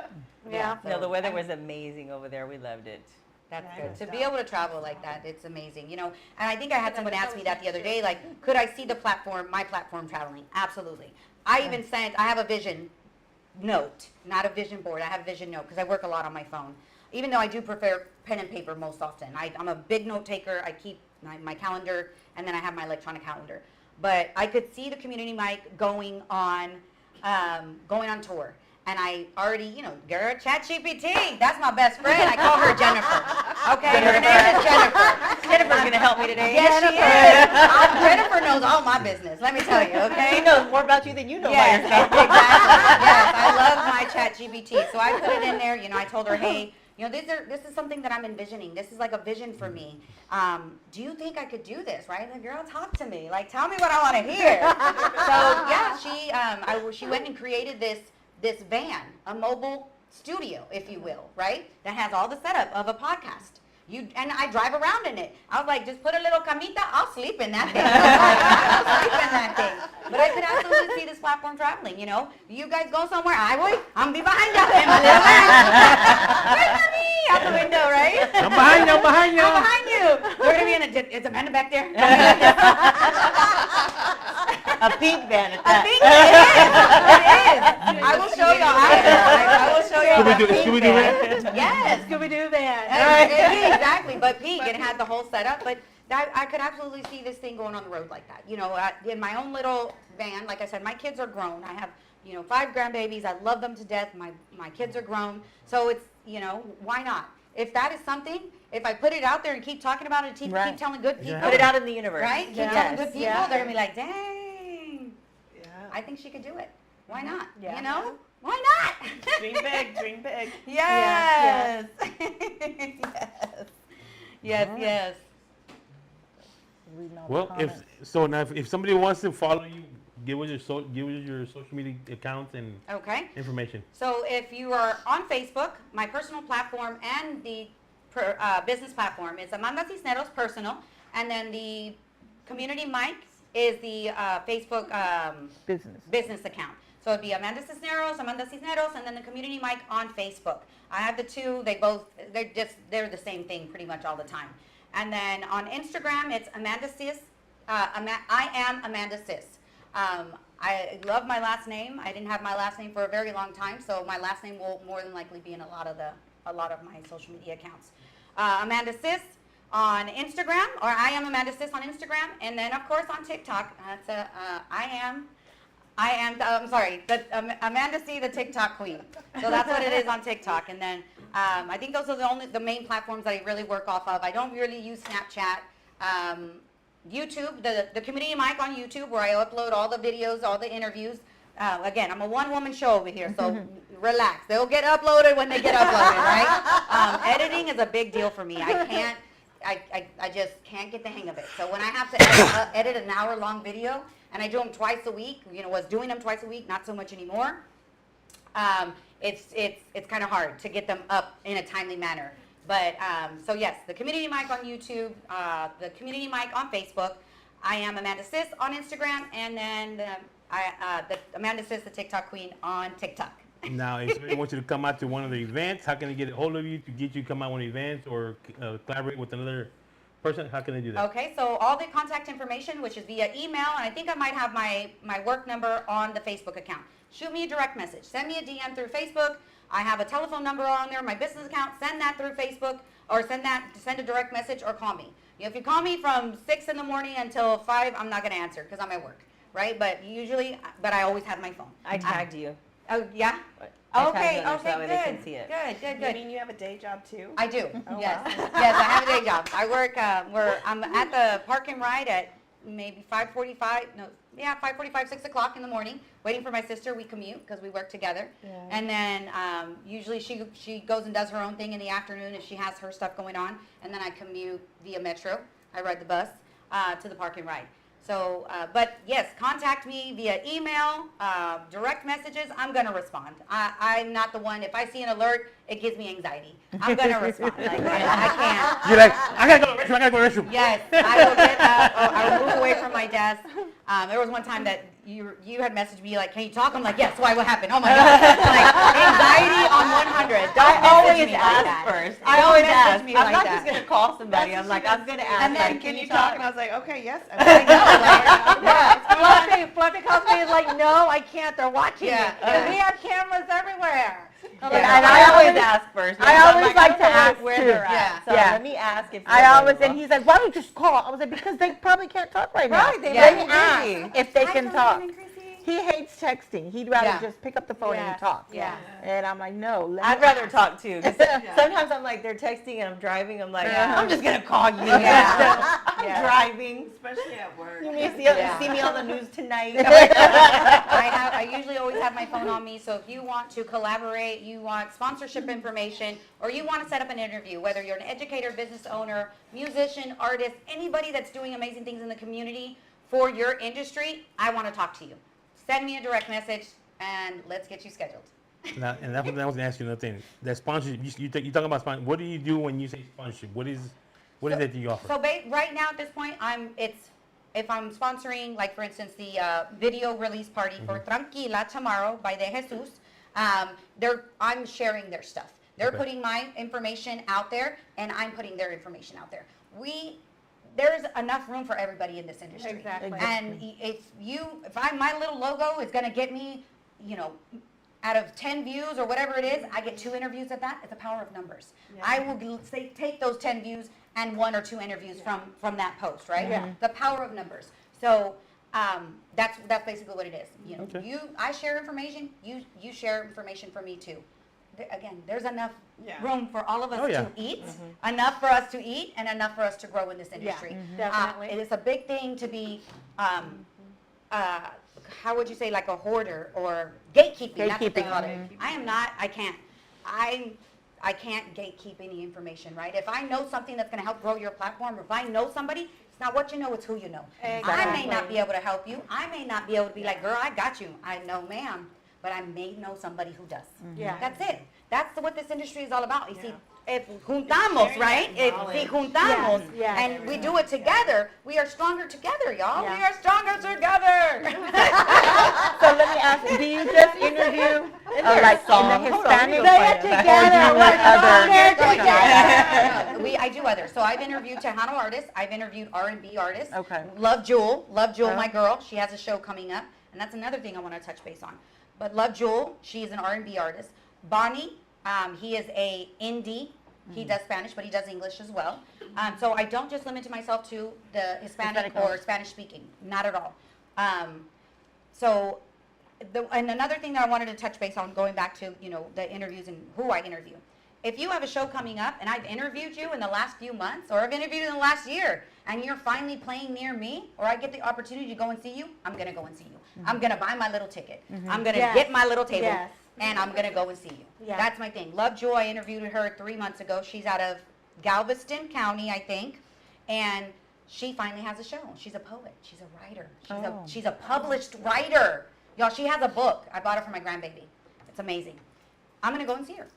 Yeah. No, the weather was amazing over there. We loved it. That's Yeah, good. good To be able to travel like that, it's amazing. You know, and I think I had someone ask me that the other day, like, could I see the platform, my platform traveling? Absolutely. I even sent, I have a vision note, not a vision board. I have a vision note because I work a lot on my phone. Even though I do prefer pen and paper most often. I'm a big note taker. I keep my calendar, and then I have my electronic calendar. But I could see the community mic going on tour. And I already, you know, girl, ChatGPT, that's my best friend. I call her Jennifer. Okay, her name is Jennifer. Jennifer's going to help me today. Yes, she is. Jennifer knows all my business, let me tell you, okay? She knows more about you than you know Yes, about yourself. exactly. Yes, I love my ChatGPT. So I put it in there, you know, I told her, hey, you know, this is something that I'm envisioning. This is like a vision for me. Do you think I could do this, right? The girl, talk to me. Like, tell me what I want to hear. So, yeah, she went and created this van, a mobile studio, if you will, right? That has all the setup of a podcast. And I drive around in it. I was like, just put a little camita, I'll sleep in that thing. I'll sleep in that thing. But I could absolutely see this platform traveling, you know? You guys go somewhere, I'm be behind you in my little van. Where's me? Out the window, right? I'm behind you, I'm behind you. I'm behind you. We're going to be in is Amanda back there? A pink van at I that. think it is. I will show you. I will show you. Scooby-Doo van. Yes. Scooby-Doo van. Exactly, but pink, it had the whole setup. But I could absolutely see this thing going on the road like that. You know, in my own little van, like I said, my kids are grown. I have, you know, 5 grandbabies. I love them to death. My kids are grown. So it's, you know, why not? If that is something, if I put it out there and keep talking about it, keep telling good people, Put it out in the universe. right? Keep Yes. telling good people, Yeah. they're going to be like, dang, Yeah. I think she could do it. Why not? Yeah. You know? Why not? Dream big, dream big. Yes. Yes. Yes. Well, if somebody wants to follow you, give us your social media accounts and Okay. information. So if you are on Facebook, my personal platform and the business platform is Amanda Cisneros Personal, and then the Community Mic is the Facebook business account. So it'd be Amanda Cisneros, and then the Community Mic on Facebook. I have the two. They're the same thing pretty much all the time. And then on Instagram, it's Amanda Cis. I am Amanda Cis. I love my last name. I didn't have my last name for a very long time, so my last name will more than likely be in a lot of my social media accounts. Amanda Cis on Instagram, or I am Amanda Cis on Instagram, and then of course on TikTok. That's Amanda C, the TikTok queen. So that's what it is on TikTok. And then I think those are the main platforms that I really work off of. I don't really use Snapchat. YouTube, the Community Mic on YouTube, where I upload all the videos, all the interviews. Again, I'm a one-woman show over here, so relax. They'll get uploaded when they get uploaded, right? Editing is a big deal for me. I just can't get the hang of it. So when I have to edit an hour-long video, and I do them twice a week, you know, was doing them twice a week, not so much anymore. It's kind of hard to get them up in a timely manner. But, so yes, the Community Mic on YouTube, the Community Mic on Facebook. I am Amanda Cis on Instagram, and then the Amanda Cis, the TikTok queen, on TikTok. Now, if somebody wants you to come out to one of the events, how can they get a hold of you to get you to come out to one of the events or collaborate with another person? How can they do that? Okay, so all the contact information, which is via email, and I think I might have my work number on the Facebook account. Shoot me a direct message. Send me a DM through Facebook. I have a telephone number on there, my business account. Send that through Facebook, or send a direct message, or call me. You know, if you call me from 6 in the morning until 5, I'm not going to answer because I'm at work, right? But I always have my phone. I tagged you. Oh, yeah? Okay, so that way they can good, see it. good. You mean you have a day job too? I do. Oh, Yes, wow. yes, I have a day job. I work. I'm at the park and ride at maybe 5:45. No, yeah, 5:45, 6 o'clock in the morning, waiting for my sister. We commute because we work together. Yeah. And then usually she goes and does her own thing in the afternoon if she has her stuff going on. And then I commute via Metro. I ride the bus to the park and ride. So, but yes, contact me via email, direct messages. I'm going to respond. I'm not the one, if I see an alert, it gives me anxiety. I'm going to respond. Like, I can't. You're like, I gotta go to the restroom. I gotta go to the restroom. Yes, I will get up. I will move away from my desk. There was one time that you had messaged me like, "Can you talk?" I'm like, "Yes." Why? What happened? Oh my God! Like anxiety on 100. Don't I always message me like ask that. first. Don't I always message ask. me I'm like not that. just gonna call somebody. I'm like, I'm gonna ask. And then, like, can you talk? And I was like, okay, yes. I know, like, Fluffy calls me and is like, no, I can't. They're watching Yeah, me. yeah. We have cameras everywhere. I'm like, Yeah. And I always ask first. I I'm always I like don't to know ask, where too. they're at. Yeah. So Yeah. let me ask if I they're always, and available. he's like, why don't you just call? I was like, because they probably can't talk right now. Right, they Yeah. Let me might be ask busy. if they Hi, can Jonathan talk. and Chrissy. He hates texting. He'd rather Yeah. just pick up the phone Yeah. and talk. Yeah. And I'm like, no. Let I'd me rather ask. talk too. 'Cause sometimes I'm like, they're texting and I'm driving. I'm like, Yeah. I'm just gonna call you. Yeah. I'm Yeah. driving. Especially at work. You may see, Yeah. see me on the news tonight. I usually always have my phone on me, so if you want to collaborate, you want sponsorship information, or you want to set up an interview, whether you're an educator, business owner, musician, artist, anybody that's doing amazing things in the community for your industry, I want to talk to you. Send me a direct message, and let's get you scheduled. Now, and that's what I was gonna ask you another thing. That sponsorship, you talking about sponsorship. What do you do when you say sponsorship? What is that you offer? So right now at this point, if I'm sponsoring, like for instance, the video release party for Tranquila tomorrow by De Jesus, I'm sharing their stuff. They're Okay. putting my information out there, and I'm putting their information out there. There's enough room for everybody in this industry. Exactly. And my little logo is going to get me, out of 10 views or whatever it is, I get 2 interviews at that. It's the power of numbers. Yeah. I will take those 10 views and 1 or 2 interviews from that post, right? Yeah. The power of numbers. So that's basically what it is. Okay. I share information. You share information for me too. Again, there's enough Yeah. room for all of us Oh, yeah. to eat, enough for us to eat, and enough for us to grow in this industry. definitely. It is a big thing to be, how would you say, like a hoarder or gatekeeping. That's what they call it. I am not. I can't. I can't gatekeep any information, right? If I know something that's going to help grow your platform, or if I know somebody, it's not what you know, it's who you know. I may not be able to help you. I may not be able to be like, girl, I got you. I know, ma'am. But I may know somebody who does. Yeah. That's it. That's what this industry is all about. You see, if juntamos, right? If si juntamos, Yes. and we do it together, we are stronger together, y'all. Yeah. We are stronger together. So let me ask, do you just interview like in the Hispanic Say it together. I do others. So I've interviewed Tejano artists. I've interviewed R&B artists. Okay. Love Jewel, my girl. She has a show coming up, and that's another thing I want to touch base on. But Love Jewel, she's an R&B artist. Bonnie, he is a indie. He does Spanish, but he does English as well. So I don't just limit myself to the Hispanic or Spanish speaking. Not at all. And another thing that I wanted to touch base on, going back to the interviews and who I interview. If you have a show coming up and I've interviewed you in the last few months, or I've interviewed you in the last year, and you're finally playing near me, or I get the opportunity to go and see you, I'm gonna go and see you. I'm gonna buy my little ticket. I'm gonna Yes. get my little table, Yes. and I'm gonna go and see you. Yeah. That's my thing. Love Joy, I interviewed her 3 months ago. She's out of Galveston County, I think, and she finally has a show. She's a poet. She's a writer. She's a published writer. Y'all, she has a book. I bought it for my grandbaby. It's amazing. I'm gonna go and see her.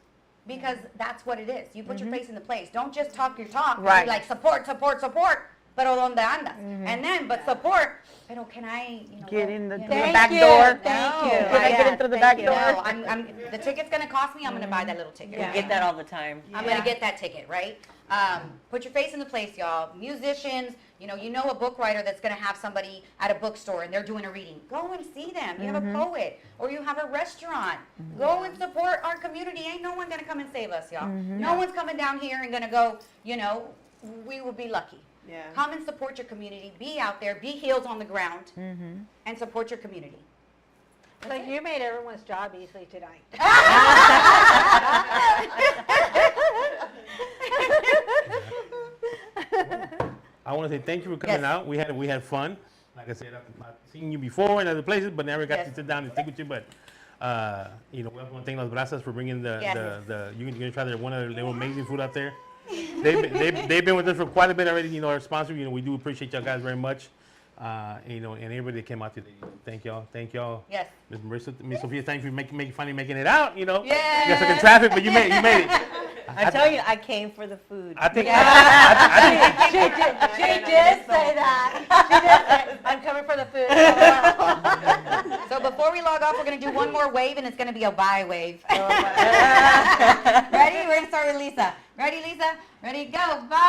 Because that's what it is. You put your face in the place. Don't just talk your talk. And Right. be like, support. Pero donde andas? And then, but support. Pero can I, Get in the, you know, through the Thank back you. door? Thank you. Can I get in through the back door? No, the ticket's gonna cost me. I'm gonna buy that little ticket. I get that all the time. I'm gonna get that ticket, right? Put your face in the place, y'all. Musicians, you know a book writer that's gonna have somebody at a bookstore and they're doing a reading. Go and see them. You have a poet, or you have a restaurant. Go and support our community. Ain't no one gonna come and save us, y'all. No one's coming down here and gonna go. We will be lucky. Yeah. Come and support your community. Be out there. Be heels on the ground, and support your community. So you made everyone's job easy tonight. I want to say thank you for coming out. We had fun. Like I said, I've seen you before in other places, but never got to sit down and speak with you. But we want to thank Las Brasas for bringing the you're gonna try one of their amazing food out there. They've been with us for quite a bit already. Our sponsor. We do appreciate y'all guys very much. And everybody that came out today. Thank y'all. Yes. Ms. Marissa, Ms. Sophia, thank you for finally making it out. Yeah. You got stuck in traffic, but you made it. I tell you, I came for the food. I think. She did say that. She did say, I'm coming for the food. So before we log off, we're going to do one more wave, and it's going to be a bye wave. Ready? We're going to start with Lisa. Ready, Lisa? Ready, go. Bye.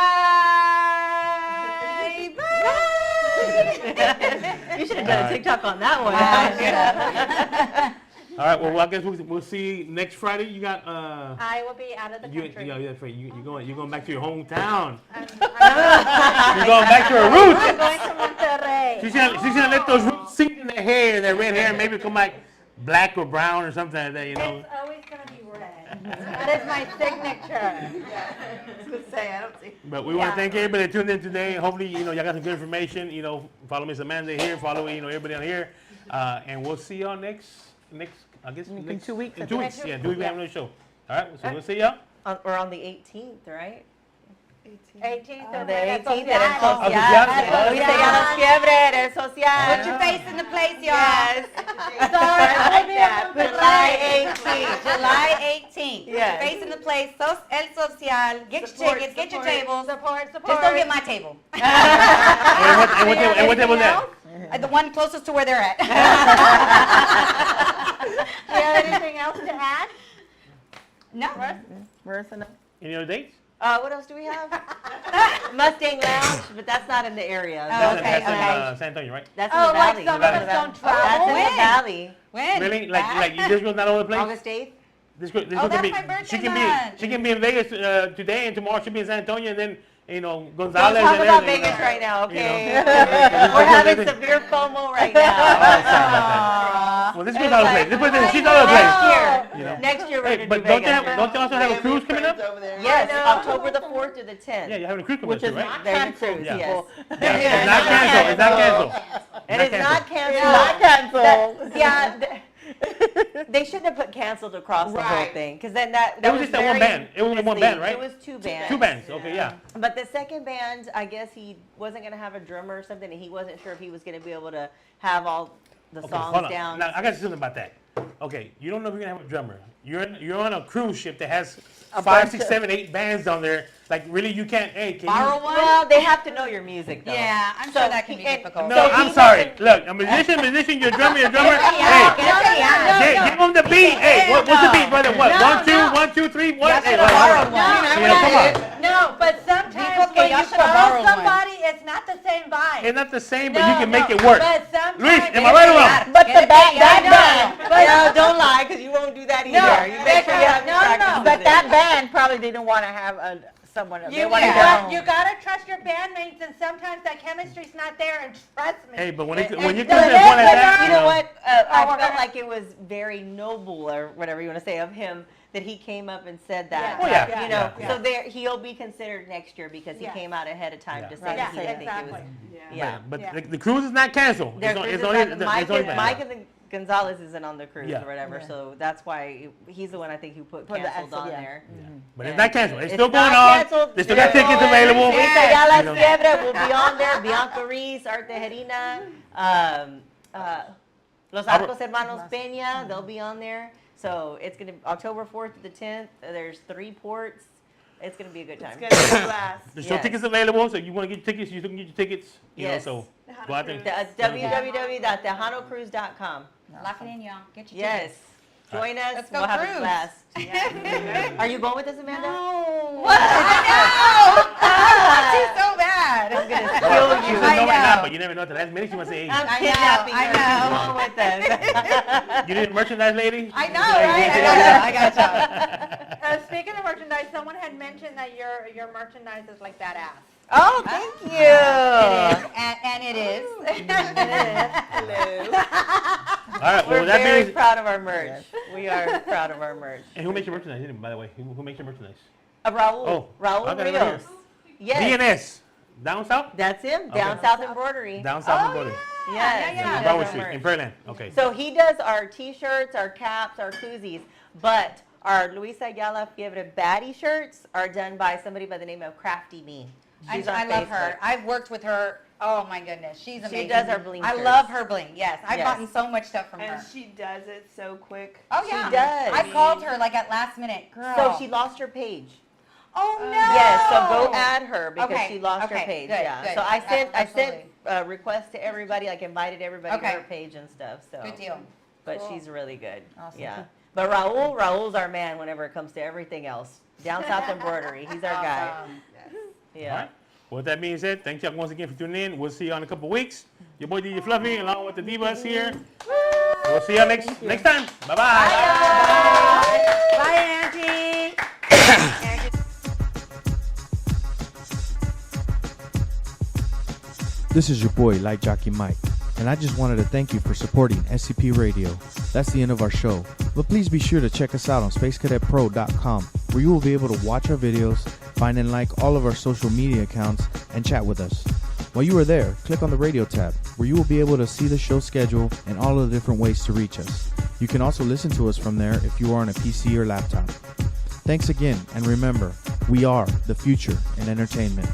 Bye. You should have done a TikTok on that one. All right. Well, I guess we'll see you next Friday. You got. I will be out of the country. You're going back to your hometown. I'm You're going back to her roots. going to Monterrey. She's gonna let those roots sink in their hair, their red hair, and maybe come back black or brown or something like that. It's always going to be red. That is my signature. But we want to thank everybody that tuned in today. Hopefully, y'all got some good information. Follow Miss Amanda here. Follow everybody on here, and we'll see y'all next. I guess In 2 weeks. In 2 weeks, yeah. 2 weeks we have another show. All right, so we'll see y'all. Or on the 18th, right? 18th On of the 18th, social. el social. social. Hoy se llama fiebre, el social. Put your face in the place, y'all. Yes. Sorry, I will be at July 18th. July 18th. Put Yes. your face in the place. El social. Get your tickets. Get your tables. Support. Just don't get my table. And what table that? The one closest to where they're at. Do you have anything else to add? No. Marissa, no? Any other dates? What else do we have? Mustang Lounge, but that's not in the area. Oh, That's okay. in San Antonio, right? That's in Oh, the like valley. some of us don't That's travel? in the When? valley. When? Really? Like this girl's not all over the place? August 8th? This girl Oh, can that's be. my birthday She can month. be in Vegas today, and tomorrow she'll be in San Antonio, and then Don't Gonzalez talk and about everything. Vegas right now, okay? know. We're having severe FOMO right Oh, sorry now. about that. Well, this girl's all over the place. She's all over the place. Next year. You know. Next year we're Hey, going to but do don't Vegas. you also have a cruise coming up? Yes, October the 4th to the 10th. Yeah, you're having a cruise coming Which up, is too, right? not There's a canceled, cruise, Yeah. yes. It's not canceled. It's not canceled. It is not canceled. Not canceled. They shouldn't have put canceled across the whole Right. thing, because then that It was just that one very band. It was one band, misleading. right? It was two bands. Two bands. Okay, yeah. But the second band, I guess he wasn't going to have a drummer or something, and he wasn't sure if he was going to be able to have all the Okay, songs hold on. down. Now, I got something about that. Okay, you don't know if you're gonna have a drummer. You're on a cruise ship that has 5, 6, 7, 8 bands on there. Like, really, you can't. Hey, can Borrow you? one? Well, they have to know your music, though. Yeah, I'm So sure that can be he- difficult. No, So I'm he sorry. doesn't- Look, a musician, you're a drummer. Hey, give them the beat. No, Hey, what's the beat, brother? What? No, 1, 2, no. 1, 2, 3, 1. Y'all Hey, should've borrowed one. Come on. No, but sometimes Okay, when y'all you should've borrow borrowed one. somebody, it's not the same vibe. It's not the same, but No, you can make no, it work. But sometimes Luis, am I right or wrong? But the band, that band, No, don't lie, because you won't do that either. No, you make sure you have to no, practice no. with but it. that band probably didn't want to have someone else. They You, wanted you, their got, own. you gotta trust your bandmates, and sometimes that chemistry's not there. And trust me. Hey, but when you And come to the the point like listener- that, You know what? I we're felt gonna- like it was very noble, or whatever you want to say, of him that he came up and said that. Yeah. Oh, yeah. You know, Yeah. so there he'll be considered next year because he Yeah. came out ahead of time Yeah. to say Right. that he Yeah, didn't think it exactly. was. Yeah. But Yeah. the cruise is not canceled. Their It's cruise it's is only not- it's Mike only and, band. Mike and the Gonzalez isn't on the cruise Yeah. or whatever, Yeah. so that's why he's the one I think who put Put the canceled Axel, on yeah. there. But Yeah. it's not canceled. It's It's still going not on. canceled. They still got tickets Yeah. available. Rita Ya La You know. Fiebre will be on there. Bianca Reese, Art Tejerina, Los Arcos Hermanos Peña, they'll be on there. So it's going to be October 4th to the 10th. There's 3 ports. It's going to be a good time. It's gonna be a blast. There's still Yes. tickets available, so you want to get tickets, you still can get your tickets. You know, Yes. so go out there. www.tejanocruise.com. Lock it in, y'all. Get your Yes. tickets. Join us. Let's go We'll have a cruise. blast. Are you going with us, Amanda? No. I know. She's so bad. I'm going to She steal said you. no right now, but you never know at the last minute she might say, hey, I'm I know, kidnapping I her. know. She's going with us. you need a merchandise lady? I know, right? I got you. Speaking of merchandise, someone had mentioned that your merchandise is like that ass. Oh, thank you. It is, and it is. All right. We're Well, that very means. proud of our merch. We are proud of our merch. And who makes your merchandise? By the way, who makes your merchandise? Raul. Oh, I Raul got it right Rios. here. Yes. DNS. Down south. That's him. Down Okay. South Embroidery. Down south Oh, embroidery. Yes. Yeah, he does Broadway our Street merch. in Pearland. Okay. So he does our T-shirts, our caps, our koozies, but our Luisa Ayala Fiebre baddie shirts are done by somebody by the name of Crafty Me. She's on I love her. Facebook. I've worked with her. Oh my goodness, she's amazing. She does our bling I shirts. love her bling. Yes, I've Yes. gotten so much stuff from And her. she does it so quick. Oh She yeah, does. I called her like at last minute. Girl. So she lost her page. Oh no. Yes, so go add her because Okay, she lost her okay, page. good, Yeah. good. So I sent Absolutely. requests to everybody, like invited everybody Okay. to her page and stuff. So Good deal. But Cool. she's really good. Awesome. Yeah. But Raul's our man whenever it comes to everything else. Down South Embroidery. He's our guy. Awesome. Yeah. All right. Well, with that being said, thank y'all once again for tuning in. We'll see you in a couple weeks. Your boy DJ Fluffy, along with the Divas here. We'll see y'all next time. Bye-bye. Bye, Auntie. This is your boy, Light Jockey Mike, and I just wanted to thank you for supporting SCP Radio. That's the end of our show, but please be sure to check us out on SpaceCadetPro.com, where you will be able to watch our videos, find and like all of our social media accounts, and chat with us. While you are there, click on the radio tab, where you will be able to see the show schedule and all of the different ways to reach us. You can also listen to us from there if you are on a PC or laptop. Thanks again, and remember, we are the future in entertainment.